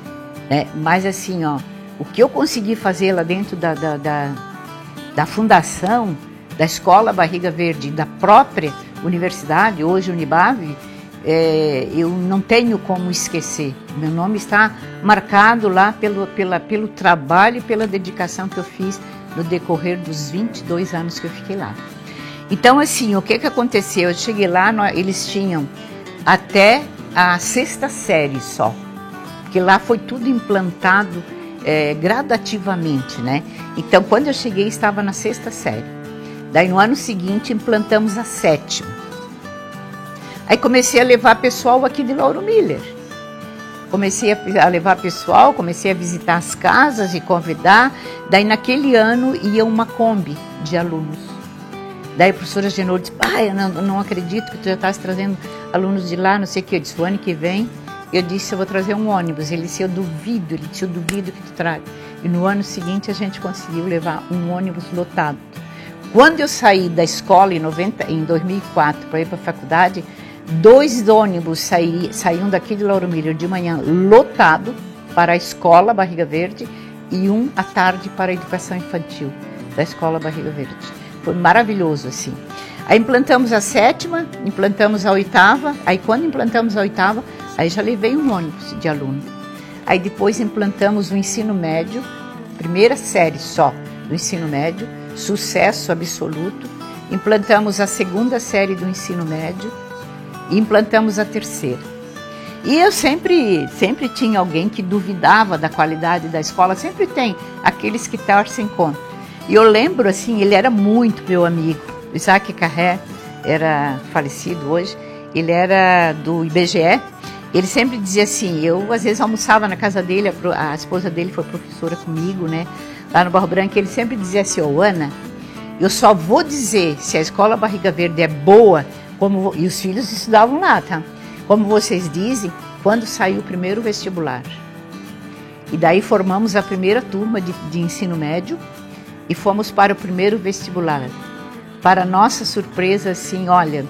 né? Mas assim, ó, o que eu consegui fazer lá dentro da fundação, da escola Barriga Verde, da própria universidade, hoje Unibave, eu não tenho como esquecer. Meu nome está marcado lá pelo trabalho e pela dedicação que eu fiz no decorrer dos 22 anos que eu fiquei lá. Então, assim, o que aconteceu? Eu cheguei lá, eles tinham até a 6ª série só, porque lá foi tudo implantado gradativamente, né? Então, quando eu cheguei, estava na 6ª série. Daí, no ano seguinte, implantamos a 7ª. Aí comecei a levar pessoal aqui de Lauro Miller. Comecei a levar pessoal, comecei a visitar as casas e convidar. Daí, naquele ano, ia uma Kombi de alunos. Daí a professora Genor disse, eu não acredito que tu já estás trazendo alunos de lá, não sei o que. Eu disse, o ano que vem, eu disse, eu vou trazer um ônibus. Ele disse, eu duvido que tu traga. E no ano seguinte, a gente conseguiu levar um ônibus lotado. Quando eu saí da escola em 2004 para ir para a faculdade, 2 ônibus saíam daqui de Lauro Miller de manhã lotado para a escola Barriga Verde e um à tarde para a educação infantil da escola Barriga Verde. Foi maravilhoso, assim. Aí implantamos a 7ª, implantamos a 8ª, aí quando implantamos a 8ª, aí já levei um ônibus de aluno. Aí depois implantamos o ensino médio, primeira série só do ensino médio, sucesso absoluto. Implantamos a 2ª série do ensino médio e implantamos a 3ª. E eu sempre tinha alguém que duvidava da qualidade da escola, sempre tem aqueles que torcem contra. E eu lembro assim, ele era muito meu amigo, o Isaac Carré, era falecido hoje, ele era do IBGE, ele sempre dizia assim, eu às vezes almoçava na casa dele, a esposa dele foi professora comigo, né, lá no Barro Branco, ele sempre dizia assim, Ana, eu só vou dizer se a escola Barriga Verde é boa, e os filhos estudavam lá, tá? Como vocês dizem, quando saiu o primeiro vestibular. E daí formamos a primeira turma de ensino médio e fomos para o primeiro vestibular. Para nossa surpresa, assim, olha,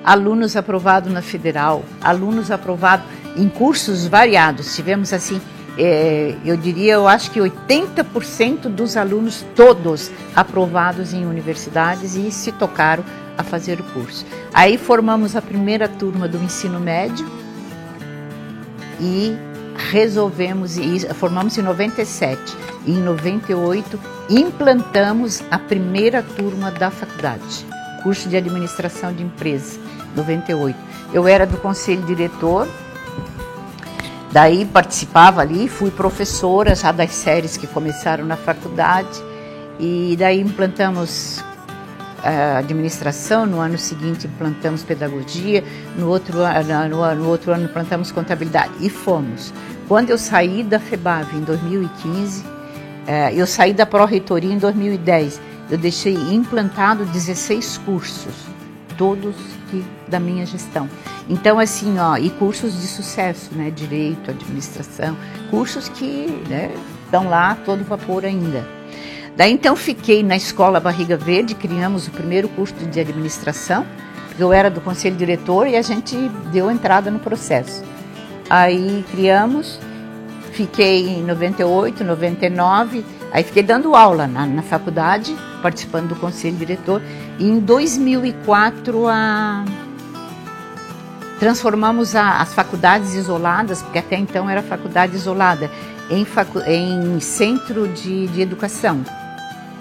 alunos aprovados na Federal, alunos aprovados em cursos variados. Tivemos, assim, eu acho que 80% dos alunos, todos aprovados em universidades e se tocaram a fazer o curso. Aí formamos a primeira turma do ensino médio e formamos em 97. E em 98 implantamos a primeira turma da faculdade, curso de administração de empresas, 98. Eu era do conselho diretor, daí participava ali, fui professora já das séries que começaram na faculdade e daí implantamos a administração, no ano seguinte implantamos pedagogia, no outro ano implantamos contabilidade e fomos. Quando eu saí da FEBAV em 2015, eu saí da Pró-Reitoria em 2010, eu deixei implantado 16 cursos, todos da minha gestão. Então, assim, e cursos de sucesso, né, direito, administração, cursos que, né, estão lá todo vapor ainda. Daí, então, fiquei na escola Barriga Verde, criamos o primeiro curso de administração, porque eu era do conselho diretor e a gente deu entrada no processo. Aí criamos, fiquei em 98, 99, aí fiquei dando aula na faculdade, participando do conselho diretor, e em 2004 transformamos as faculdades isoladas, porque até então era faculdade isolada, em centro de educação,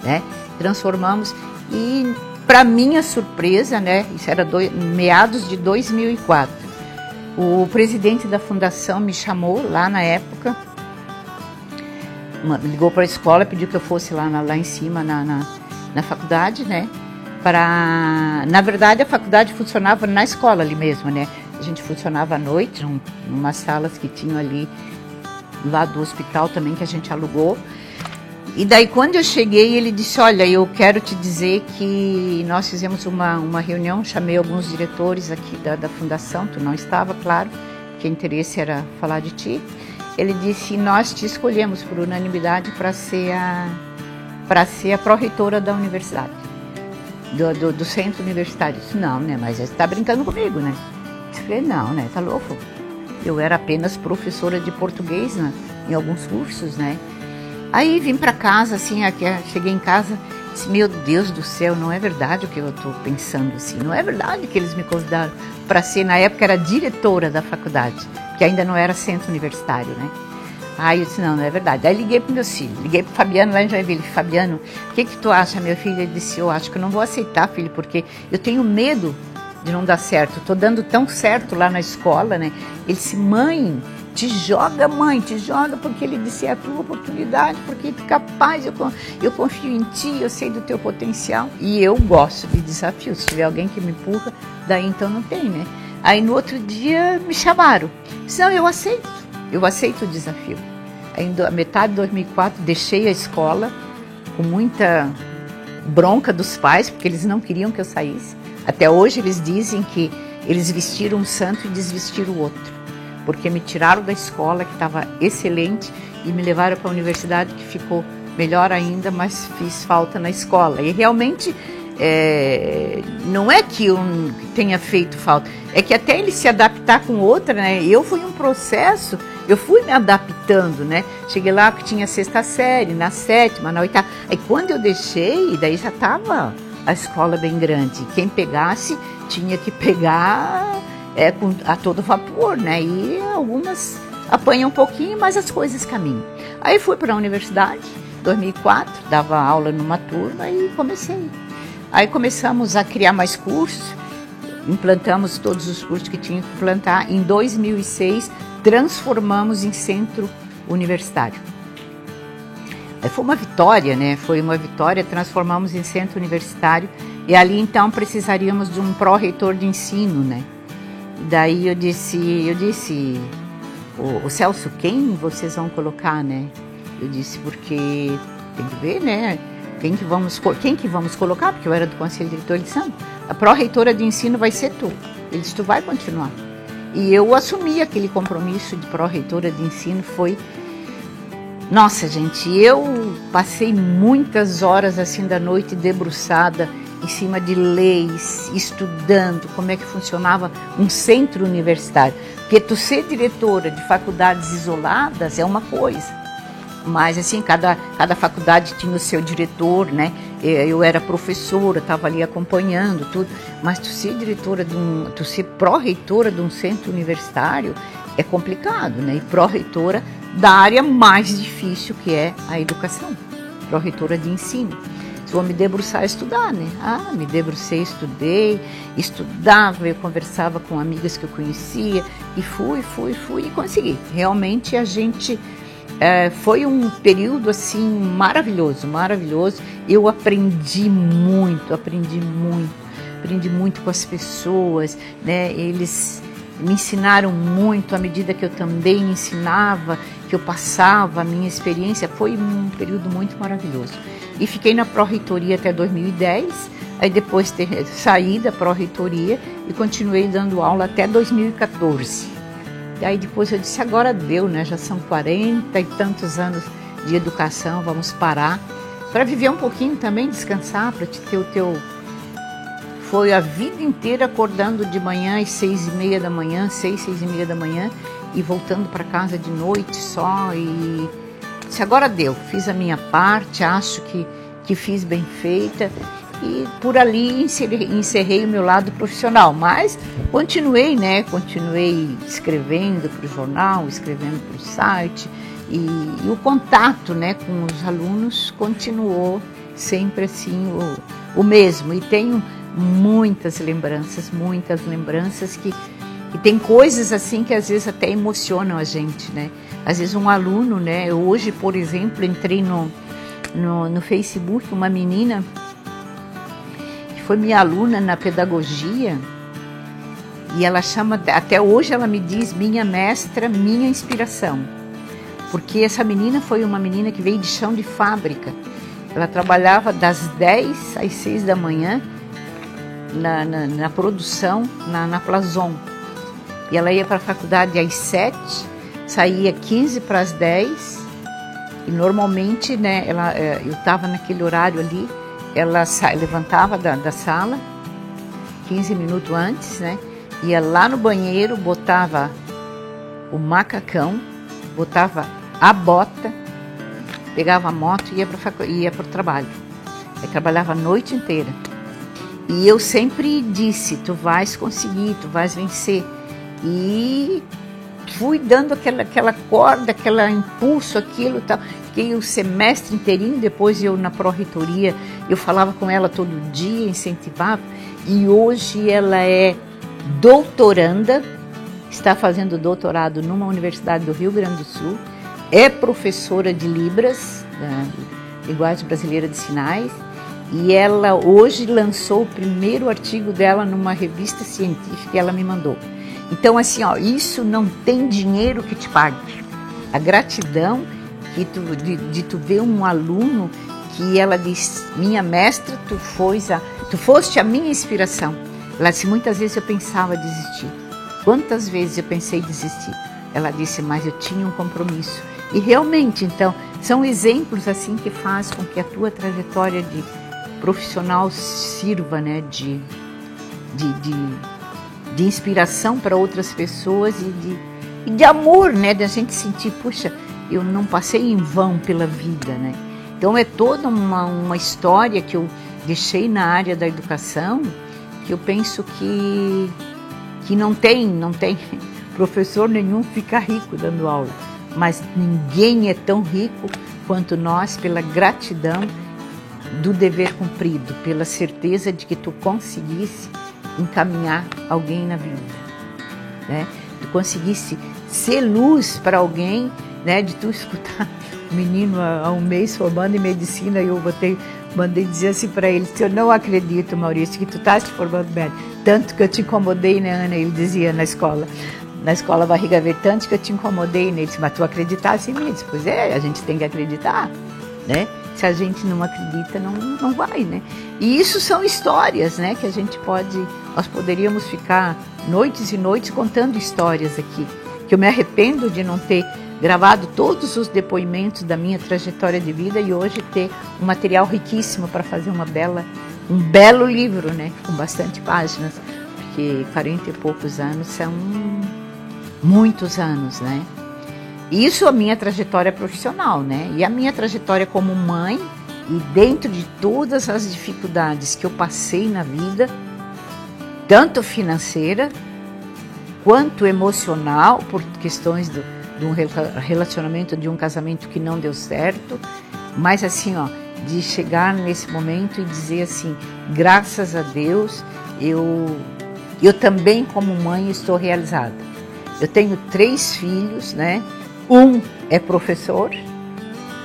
né? Transformamos e, para minha surpresa, né, isso era meados de 2004, o presidente da fundação me chamou lá na época, ligou para a escola, pediu que eu fosse lá em cima na faculdade, né? Na verdade, a faculdade funcionava na escola ali mesmo, né? A gente funcionava à noite, umas salas que tinham ali, lá do hospital também, que a gente alugou. E daí, quando eu cheguei, ele disse, olha, eu quero te dizer que nós fizemos uma reunião, chamei alguns diretores aqui da fundação, tu não estava, claro, que o interesse era falar de ti. Ele disse, nós te escolhemos por unanimidade para ser a pró-reitora da universidade, do centro universitário. Eu disse, não, né, mas você está brincando comigo, né? Eu falei, não, né, tá louco? Eu era apenas professora de português, né, em alguns cursos, né? Aí vim para casa, assim, cheguei em casa, disse, meu Deus do céu, não é verdade o que eu estou pensando, assim, não é verdade que eles me convidaram para ser, na época era diretora da faculdade, que ainda não era centro universitário, né? Aí eu disse, não é verdade. Aí liguei para meus filhos, liguei para o Fabiano lá em Joinville, Fabiano, o que tu acha, meu filho? Ele disse, eu acho que eu não vou aceitar, filho, porque eu tenho medo de não dar certo, estou dando tão certo lá na escola, né? Ele disse, mãe, te joga, porque ele disse, é a tua oportunidade, porque tu é capaz, eu confio em ti, eu sei do teu potencial. E eu gosto de desafios, se tiver alguém que me empurra, daí então não tem, né? Aí no outro dia me chamaram, disse, não, eu aceito o desafio. Aí a metade de 2004 deixei a escola com muita bronca dos pais, porque eles não queriam que eu saísse. Até hoje eles dizem que eles vestiram um santo e desvestiram o outro, porque me tiraram da escola, que estava excelente, e me levaram para a universidade, que ficou melhor ainda, mas fiz falta na escola. E realmente, não é que eu tenha feito falta, é que até ele se adaptar com outra, né? Eu fui um processo, eu fui me adaptando, né? Cheguei lá que tinha 6ª série, na 7ª, na 8ª. Aí quando eu deixei, daí já estava a escola bem grande. Quem pegasse tinha que pegar a todo vapor, né? E algumas apanham um pouquinho, mas as coisas caminham. Aí fui para a universidade, 2004, dava aula numa turma e comecei. Aí começamos a criar mais cursos, implantamos todos os cursos que tinha que implantar. Em 2006, transformamos em centro universitário. Aí foi uma vitória, né? Foi uma vitória, transformamos em centro universitário e ali então precisaríamos de um pró-reitor de ensino, né? E daí eu disse, o Celso, quem vocês vão colocar, né? Eu disse, porque tem que ver, né? Quem que vamos colocar? Porque eu era do Conselho Diretor, ele disse, não, a pró-reitora de ensino vai ser tu. Ele disse, tu vai continuar. E eu assumi aquele compromisso de pró-reitora de ensino, foi... Nossa, gente, eu passei muitas horas assim da noite debruçada em cima de leis, estudando como é que funcionava um centro universitário. Porque tu ser diretora de faculdades isoladas é uma coisa, mas assim, cada faculdade tinha o seu diretor, né? Eu era professora, estava ali acompanhando tudo, mas tu ser tu ser pró-reitora de um centro universitário é complicado, né? E pró-reitora da área mais difícil que é a educação, pró-reitora de ensino. Vou me debruçar a estudar, né? Me debrucei, estudava, eu conversava com amigas que eu conhecia e fui e consegui. Realmente a gente foi um período assim maravilhoso. Eu aprendi muito com as pessoas, né? Eles me ensinaram muito à medida que eu também ensinava, que eu passava a minha experiência. Foi um período muito maravilhoso. E fiquei na pró-reitoria até 2010, aí depois saí da pró-reitoria e continuei dando aula até 2014. E aí depois eu disse, agora deu, né? Já são 40 e tantos anos de educação, vamos parar para viver um pouquinho também, descansar, para te ter o teu... Foi a vida inteira acordando de manhã às 6h30 da manhã, 6h30 da manhã, e voltando para casa de noite só. E disse, agora deu, fiz a minha parte, acho que fiz bem feita. E por ali encerrei o meu lado profissional, mas continuei, né? Continuei escrevendo para o jornal, escrevendo para o site, e o contato, né, com os alunos continuou sempre assim o mesmo. E tenho muitas lembranças que tem coisas assim que às vezes até emocionam a gente, né? Às vezes um aluno, né? Eu hoje, por exemplo, entrei no Facebook, uma menina que foi minha aluna na pedagogia, e ela chama, até hoje ela me diz, minha mestra, minha inspiração, porque essa menina foi uma menina que veio de chão de fábrica. Ela trabalhava das 10 às 6 da manhã na produção, na Plazon. E ela ia para a faculdade às 7, saía 15 para as 10, e normalmente, né, eu estava naquele horário ali, ela levantava da sala 15 minutos antes, né, ia lá no banheiro, botava o macacão, botava a bota, pegava a moto e ia para o trabalho. Aí trabalhava a noite inteira. E eu sempre disse, tu vais conseguir, tu vais vencer. E fui dando aquela corda, aquele impulso, aquilo tal. Fiquei o semestre inteirinho, depois eu na pró-reitoria, eu falava com ela todo dia, incentivava. E hoje ela é doutoranda, está fazendo doutorado numa universidade do Rio Grande do Sul, é professora de Libras, da Linguagem Brasileira de Sinais, e ela hoje lançou o primeiro artigo dela numa revista científica que ela me mandou. Então, assim, ó, isso não tem dinheiro que te pague. A gratidão de tu ver um aluno que ela diz, minha mestra, tu foste a minha inspiração. Ela disse, muitas vezes eu pensava desistir. Quantas vezes eu pensei desistir? Ela disse, mas eu tinha um compromisso. E realmente, então, são exemplos assim que faz com que a tua trajetória de profissional sirva, né, de inspiração para outras pessoas e de amor, né, da gente sentir, puxa, eu não passei em vão pela vida, né. Então é toda uma história que deixei na área da educação, que eu penso que não tem professor nenhum fica rico dando aula, mas ninguém é tão rico quanto nós pela gratidão do dever cumprido, pela certeza de que tu conseguisse encaminhar alguém na vida, né? Tu conseguisse ser luz para alguém, né? De tu escutar o menino há um mês formando em medicina, e eu mandei dizer assim para ele: eu não acredito, Maurício, que tu estás te formando médico, tanto que eu te incomodei, né, Ana? Ele dizia na escola Barriga Verde, tanto que eu te incomodei nele, mas tu acreditasse em mim? Eu disse: pois é, a gente tem que acreditar, né? Se a gente não acredita, não vai, né? E isso são histórias, né? Que nós poderíamos ficar noites e noites contando histórias aqui, que eu me arrependo de não ter gravado todos os depoimentos da minha trajetória de vida e hoje ter um material riquíssimo para fazer um belo livro, né? Com bastante páginas, porque 40 e poucos anos são muitos anos, né? Isso é a minha trajetória profissional, né? E a minha trajetória como mãe, e dentro de todas as dificuldades que eu passei na vida, tanto financeira quanto emocional, por questões de um relacionamento, de um casamento que não deu certo, mas assim, ó, de chegar nesse momento e dizer assim: graças a Deus, eu também como mãe estou realizada. Eu tenho 3 filhos, né? Um é professor,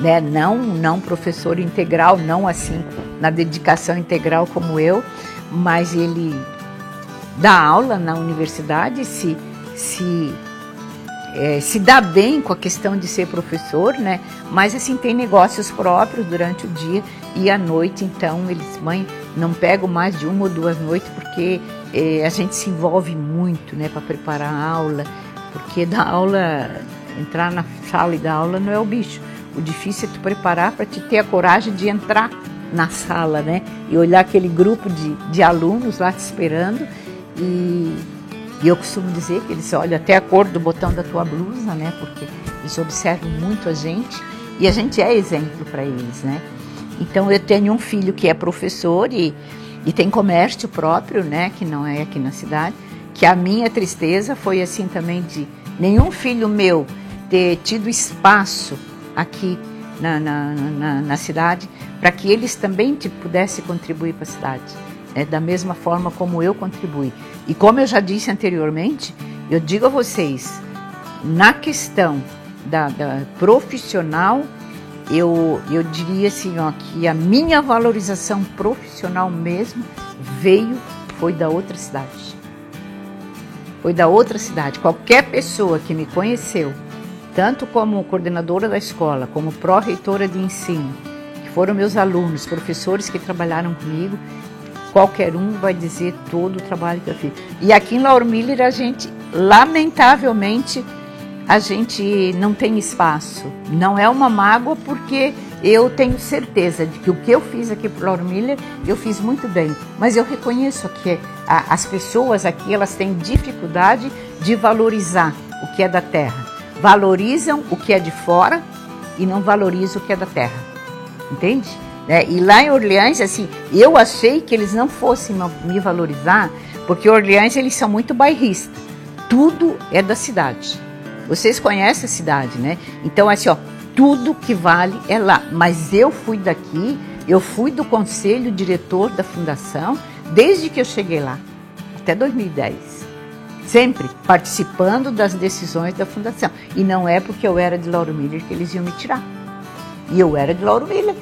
né? Não professor integral, não assim na dedicação integral como eu, mas ele dá aula na universidade, se dá bem com a questão de ser professor, né? Mas assim, tem negócios próprios durante o dia e à noite, então mãe, não pego mais de 1 ou 2 noites, porque a gente se envolve muito, né, para preparar a aula, porque dar aula, entrar na sala e dar aula não é o bicho. O difícil é tu preparar para te ter a coragem de entrar na sala, né? E olhar aquele grupo de alunos lá te esperando. E eu costumo dizer que eles olham até a cor do botão da tua blusa, né? Porque eles observam muito a gente e a gente é exemplo para eles, né? Então eu tenho um filho que é professor e tem comércio próprio, né? Que não é aqui na cidade. Que a minha tristeza foi assim também de nenhum filho meu ter tido espaço aqui na cidade para que eles também pudessem contribuir para a cidade, né? Da mesma forma como eu contribuí. E como eu já disse anteriormente, eu digo a vocês, na questão da profissional, eu diria assim, ó, que a minha valorização profissional mesmo foi da outra cidade. Foi da outra cidade. Qualquer pessoa que me conheceu, tanto como coordenadora da escola, como pró-reitora de ensino, que foram meus alunos, professores que trabalharam comigo, qualquer um vai dizer todo o trabalho que eu fiz. E aqui em Lauro Miller, lamentavelmente, a gente não tem espaço. Não é uma mágoa, porque eu tenho certeza de que o que eu fiz aqui para Lauro Miller, eu fiz muito bem. Mas eu reconheço que as pessoas aqui, elas têm dificuldade de valorizar o que é da terra. Valorizam o que é de fora e não valorizam o que é da terra. Entende? E lá em Orleans, assim, eu achei que eles não fossem me valorizar, porque Orleans, eles são muito bairristas. Tudo é da cidade. Vocês conhecem a cidade, né? Então, assim, ó, tudo que vale é lá. Mas eu fui daqui, eu fui do conselho diretor da fundação, desde que eu cheguei lá, até 2010. Sempre participando das decisões da fundação. E não é porque eu era de Lauro Miller que eles iam me tirar. E eu era de Lauro Miller,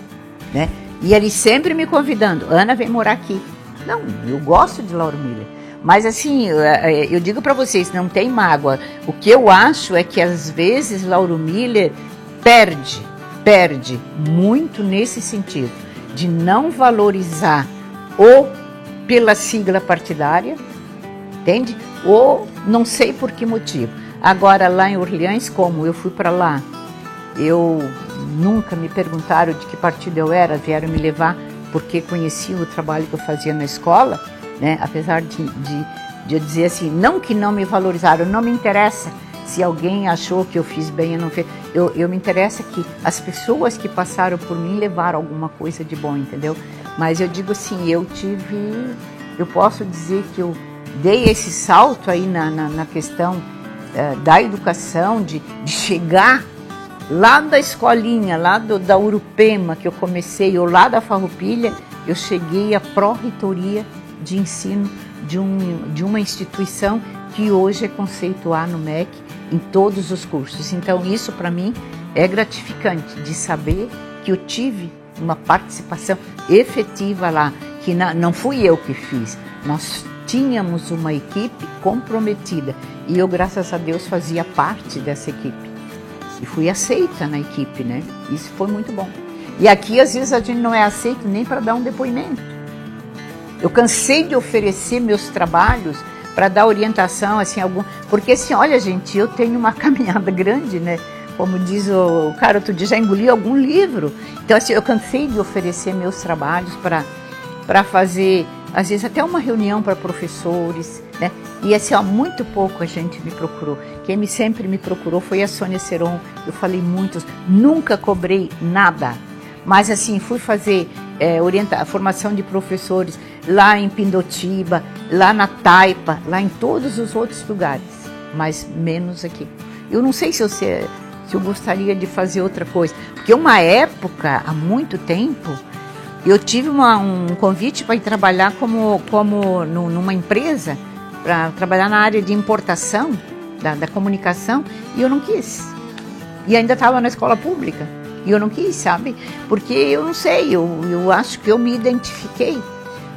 né? E eles sempre me convidando: Ana, vem morar aqui. Não, eu gosto de Lauro Miller. Mas assim, eu digo para vocês, não tem mágoa. O que eu acho é que às vezes Lauro Miller perde muito nesse sentido, de não valorizar ou pela sigla partidária, entende? Ou não sei por que motivo. Agora lá em Orleans, como eu fui para lá, nunca me perguntaram de que partido eu era, vieram me levar porque conheciam o trabalho que eu fazia na escola, né? Apesar de eu dizer assim, não que não me valorizaram, não me interessa se alguém achou que eu fiz bem ou não fez. Eu me interessa que as pessoas que passaram por mim levaram alguma coisa de bom, entendeu? Mas eu digo assim, eu posso dizer que eu dei esse salto aí na questão da educação, de chegar lá da escolinha, lá da Urupema que eu comecei, ou lá da Farroupilha, eu cheguei à pró-reitoria de ensino de uma instituição que hoje é conceito A no MEC em todos os cursos. Então isso para mim é gratificante de saber que eu tive uma participação efetiva lá, que não fui eu que fiz, nós tínhamos uma equipe comprometida e eu, graças a Deus, fazia parte dessa equipe e fui aceita na equipe, né? Isso foi muito bom. E aqui às vezes a gente não é aceito nem para dar um depoimento. Eu cansei de oferecer meus trabalhos para dar orientação, assim, porque assim, olha gente, eu tenho uma caminhada grande, né? Como diz o cara, outro dia já engoli algum livro. Então assim, eu cansei de oferecer meus trabalhos para fazer, às vezes até uma reunião para professores, né? E assim, muito pouco a gente me procurou. Quem sempre me procurou foi a Sônia Seron. Eu falei muitos, nunca cobrei nada. Mas assim, fui fazer formação de professores lá em Pindotiba, lá na Taipa, lá em todos os outros lugares, mas menos aqui. Eu não sei se eu gostaria de fazer outra coisa, porque uma época, há muito tempo, eu tive um convite para ir trabalhar numa empresa, para trabalhar na área de importação da comunicação, e eu não quis. E ainda estava na escola pública. E eu não quis, sabe? Porque eu não sei, eu acho que eu me identifiquei.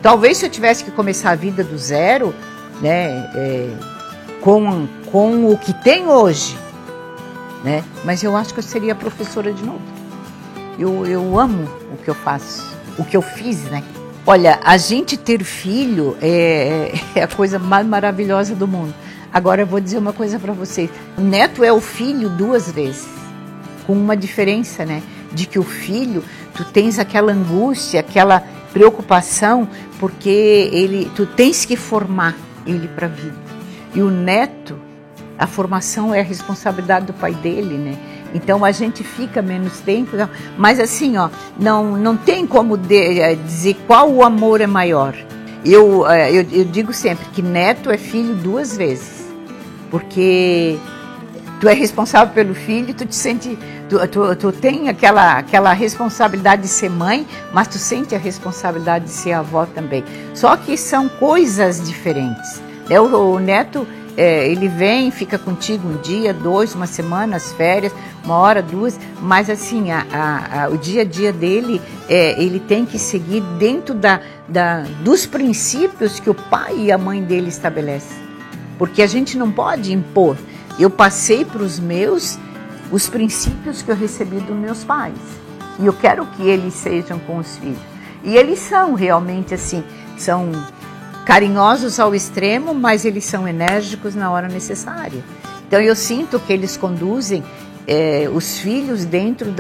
Talvez se eu tivesse que começar a vida do zero, né, com o que tem hoje, né? Mas eu acho que eu seria professora de novo. Eu amo o que eu faço, o que eu fiz, né? Olha, a gente ter filho é a coisa mais maravilhosa do mundo. Agora eu vou dizer uma coisa para vocês. O neto é o filho 2 vezes. Com uma diferença, né? De que o filho, tu tens aquela angústia, aquela preocupação, porque tu tens que formar ele para a vida. E o neto, a formação é a responsabilidade do pai dele, né? Então a gente fica menos tempo, mas assim, ó, não tem como dizer qual o amor é maior. Eu digo sempre que neto é filho 2 vezes, porque tu é responsável pelo filho, tu te sente, tu tem aquela responsabilidade de ser mãe, mas tu sente a responsabilidade de ser avó também. Só que são coisas diferentes. O neto, ele vem, fica contigo um dia, 2, uma semana, as férias, 1 hora, 2, mas assim, o dia a dia dele, ele tem que seguir dentro dos princípios que o pai e a mãe dele estabelecem. Porque a gente não pode impor. Eu passei para os meus os princípios que eu recebi dos meus pais. E eu quero que eles sejam com os filhos. E eles são realmente assim, são carinhosos ao extremo, mas eles são enérgicos na hora necessária. Então eu sinto que eles conduzem os filhos dentro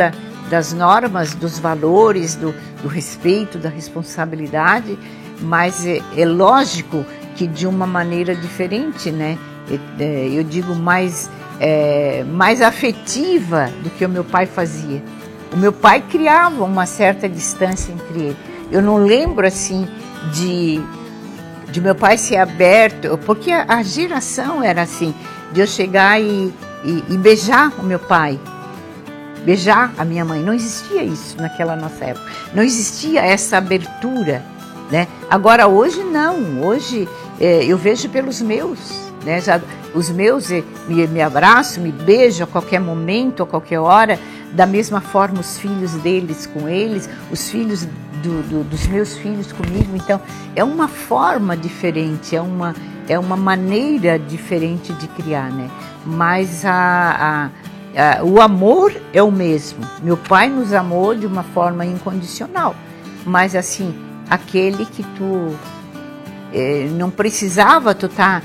das normas, dos valores, do respeito, da responsabilidade, mas é lógico que de uma maneira diferente, né? Eu digo mais afetiva do que o meu pai fazia. O meu pai criava uma certa distância entre ele. Eu não lembro assim de meu pai ser aberto, porque a geração era assim, de eu chegar e beijar o meu pai, beijar a minha mãe. Não existia isso naquela nossa época. Não existia essa abertura, né? Agora hoje não. Hoje eu vejo pelos meus, né? Os meus me abraçam, me beijam a qualquer momento, a qualquer hora. Da mesma forma os filhos deles com eles, os filhos dos meus filhos comigo. Então é uma forma diferente, é uma maneira diferente de criar, né? Mas o amor é o mesmo. Meu pai nos amou de uma forma incondicional, mas assim, aquele que tu não precisava tu tá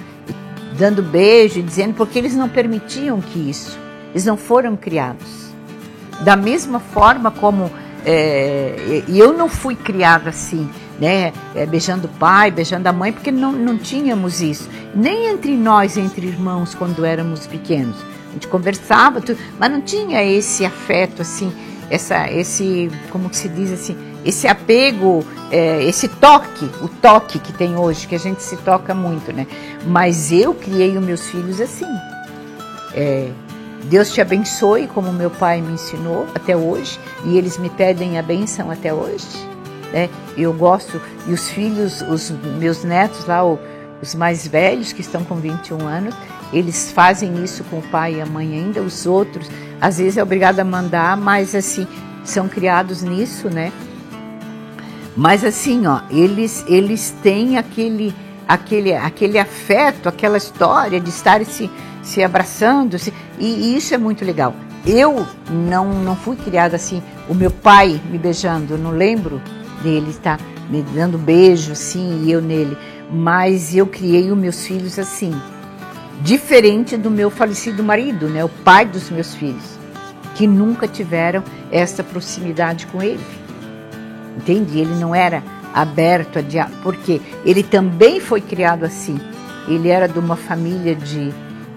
dando beijo e dizendo, porque eles não permitiam que isso, eles não foram criados da mesma forma como e eu não fui criada assim, né? Beijando o pai, beijando a mãe, porque não tínhamos isso, nem entre nós, entre irmãos, quando éramos pequenos. A gente conversava, mas não tinha esse afeto assim, esse, como que se diz assim, esse apego, esse toque, o toque que tem hoje, que a gente se toca muito, né? Mas eu criei os meus filhos assim. Deus te abençoe, como meu pai me ensinou até hoje, e eles me pedem a bênção até hoje, né? Eu gosto, e os filhos, os meus netos lá, os mais velhos, que estão com 21 anos, eles fazem isso com o pai e a mãe ainda. Os outros, às vezes é obrigado a mandar, mas assim, são criados nisso, né? Mas assim, ó, eles têm aquele afeto, aquela história de estar se abraçando, e isso é muito legal. Eu não fui criada assim, o meu pai me beijando, eu não lembro dele estar me dando beijo, assim, e eu nele, mas eu criei os meus filhos assim, diferente do meu falecido marido, né, o pai dos meus filhos, que nunca tiveram essa proximidade com ele, entende? Ele não era aberto a porque ele também foi criado assim. Ele era de uma família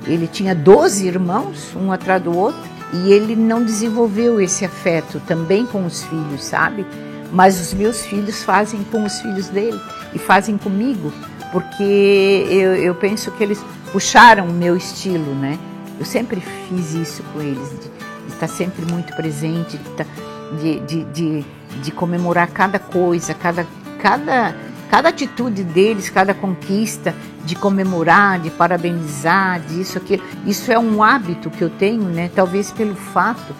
ele tinha 12 irmãos, um atrás do outro, e ele não desenvolveu esse afeto também com os filhos, sabe? Mas os meus filhos fazem com os filhos dele e fazem comigo, porque eu penso que eles puxaram o meu estilo, né? Eu sempre fiz isso com eles, de estar sempre muito presente, de comemorar cada coisa, cada atitude deles, cada conquista, de comemorar, de parabenizar, disso, aquilo. Isso é um hábito que eu tenho, né? Talvez pelo fato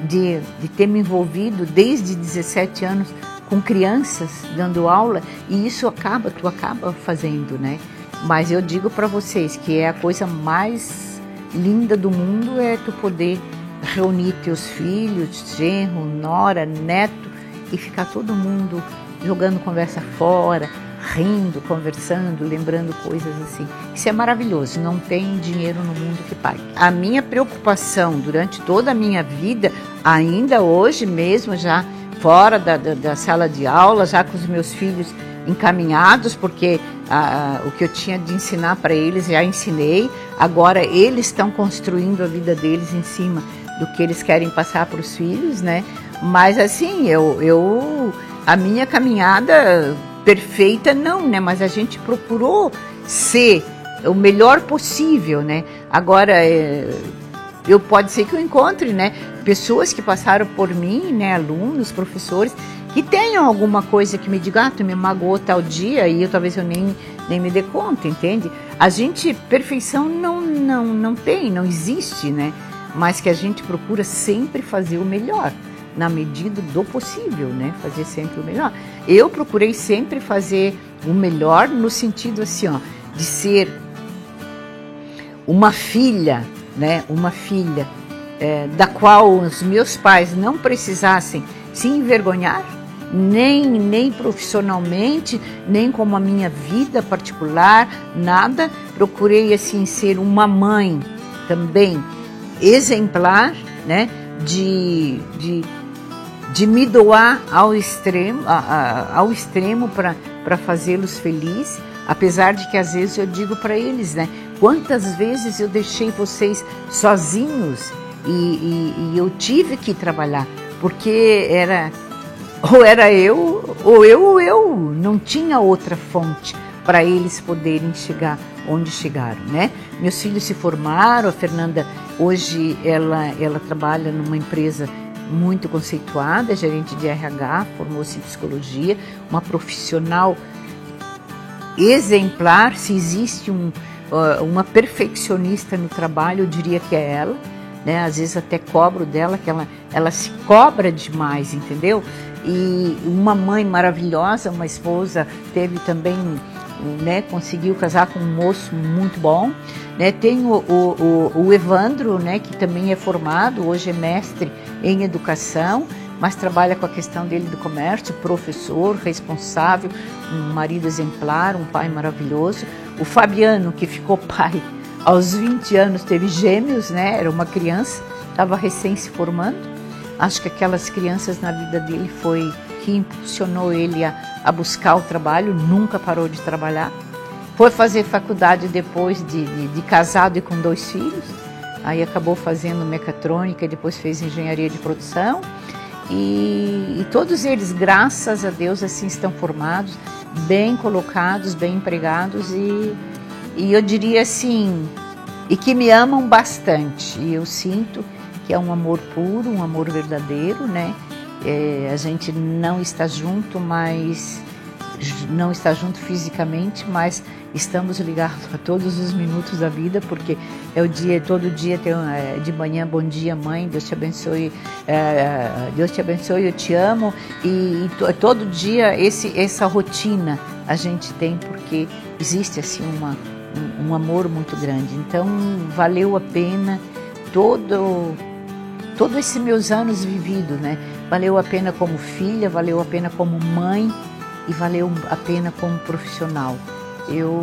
de ter me envolvido desde 17 anos com crianças dando aula, e isso tu acaba fazendo, né? Mas eu digo para vocês que é a coisa mais linda do mundo, é tu poder reunir teus filhos, genro, nora, neto, e ficar todo mundo jogando conversa fora, rindo, conversando, lembrando coisas assim. Isso é maravilhoso, não tem dinheiro no mundo que pague. A minha preocupação durante toda a minha vida, ainda hoje mesmo, já fora da sala de aula, já com os meus filhos encaminhados, porque o que eu tinha de ensinar para eles já ensinei, agora eles estão construindo a vida deles em cima do que eles querem passar para os filhos, né? Mas assim, a minha caminhada perfeita não, né? Mas a gente procurou ser o melhor possível, né? Agora, pode ser que eu encontre, né, pessoas que passaram por mim, né, alunos, professores, que tenham alguma coisa que me diga, tu me magoou tal dia, e talvez eu nem me dê conta, entende? Perfeição não tem, não existe, né? Mas que a gente procura sempre fazer o melhor, na medida do possível, né? Fazer sempre o melhor. Eu procurei sempre fazer o melhor no sentido assim, ó, de ser uma filha, né? Uma filha da qual os meus pais não precisassem se envergonhar, nem profissionalmente, nem como a minha vida particular, nada. Procurei assim ser uma mãe também exemplar, né? De me doar ao extremo para fazê-los felizes, apesar de que às vezes eu digo para eles, né? Quantas vezes eu deixei vocês sozinhos e eu tive que trabalhar, porque ou era eu, ou eu, não tinha outra fonte para eles poderem chegar onde chegaram, né? Meus filhos se formaram, a Fernanda hoje ela trabalha numa empresa muito conceituada, gerente de RH, formou-se em psicologia, uma profissional exemplar. Se existe uma perfeccionista no trabalho, eu diria que é ela, né? Às vezes até cobro dela, que ela se cobra demais, entendeu? E uma mãe maravilhosa, uma esposa, teve também, né, conseguiu casar com um moço muito bom, né? Tem o Evandro, né, que também é formado, hoje é mestre em educação, mas trabalha com a questão dele do comércio, professor, responsável, um marido exemplar, um pai maravilhoso. O Fabiano, que ficou pai aos 20 anos, teve gêmeos, né? Era uma criança, estava recém se formando. Acho que aquelas crianças na vida dele foi que impulsionou ele a buscar o trabalho, nunca parou de trabalhar. Foi fazer faculdade depois de casado e com 2 filhos, aí acabou fazendo mecatrônica e depois fez engenharia de produção. e todos eles, graças a Deus, assim estão formados, bem colocados, bem empregados e eu diria assim, e que me amam bastante. E eu sinto que é um amor puro, um amor verdadeiro, né? A gente não está junto, mas não está junto fisicamente, mas estamos ligados a todos os minutos da vida, porque é o dia, todo dia tem de manhã, bom dia mãe, Deus te abençoe, eu te amo, e todo dia essa rotina a gente tem, porque existe assim um amor muito grande. Então valeu a pena todo esses meus anos vividos, né? Valeu a pena como filha, valeu a pena como mãe e valeu a pena como profissional. Eu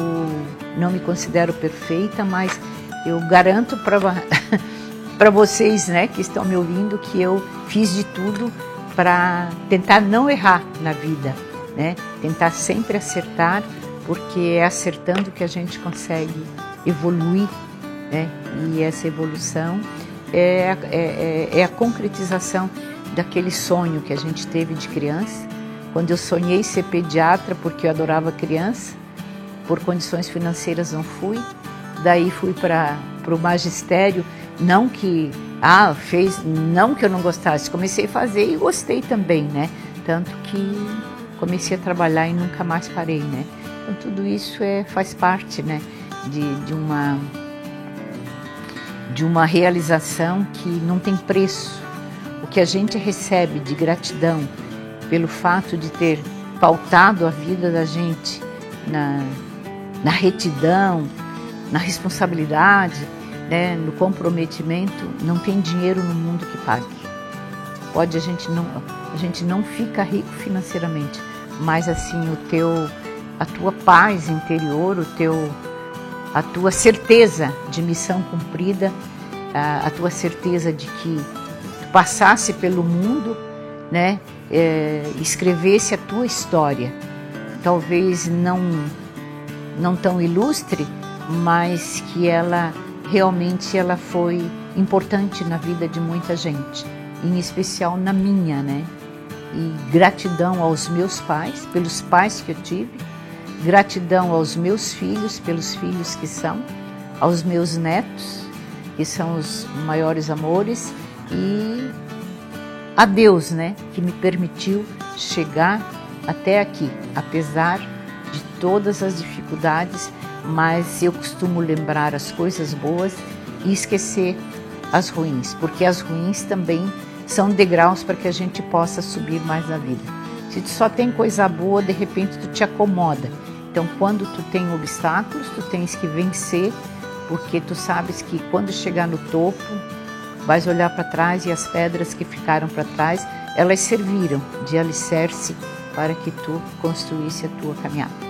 não me considero perfeita, mas eu garanto para vocês, né, que estão me ouvindo, que eu fiz de tudo para tentar não errar na vida, né? Tentar sempre acertar, porque é acertando que a gente consegue evoluir, né? E essa evolução é a concretização daquele sonho que a gente teve de criança. Quando eu sonhei ser pediatra, porque eu adorava criança, por condições financeiras não fui, daí fui para o magistério, não que eu não gostasse, comecei a fazer e gostei também, né? Tanto que comecei a trabalhar e nunca mais parei, né? Então tudo isso faz parte, né, de uma realização que não tem preço. O que a gente recebe de gratidão pelo fato de ter pautado a vida da gente na retidão, na responsabilidade, né, no comprometimento, não tem dinheiro no mundo que pague. A gente não fica rico financeiramente, mas assim a tua paz interior, a tua certeza de missão cumprida, a tua certeza de que tu passasse pelo mundo, né, escrevesse a tua história, talvez não tão ilustre, mas que ela realmente foi importante na vida de muita gente, em especial na minha, né? E gratidão aos meus pais, pelos pais que eu tive, gratidão aos meus filhos, pelos filhos que são, aos meus netos, que são os maiores amores, e a Deus, né, que me permitiu chegar até aqui, apesar de todas as dificuldades, mas eu costumo lembrar as coisas boas e esquecer as ruins, porque as ruins também são degraus para que a gente possa subir mais na vida. Se tu só tem coisa boa, de repente tu te acomoda. Então, quando tu tem obstáculos, tu tens que vencer, porque tu sabes que quando chegar no topo, vais olhar para trás e as pedras que ficaram para trás, elas serviram de alicerce para que tu construísse a tua caminhada.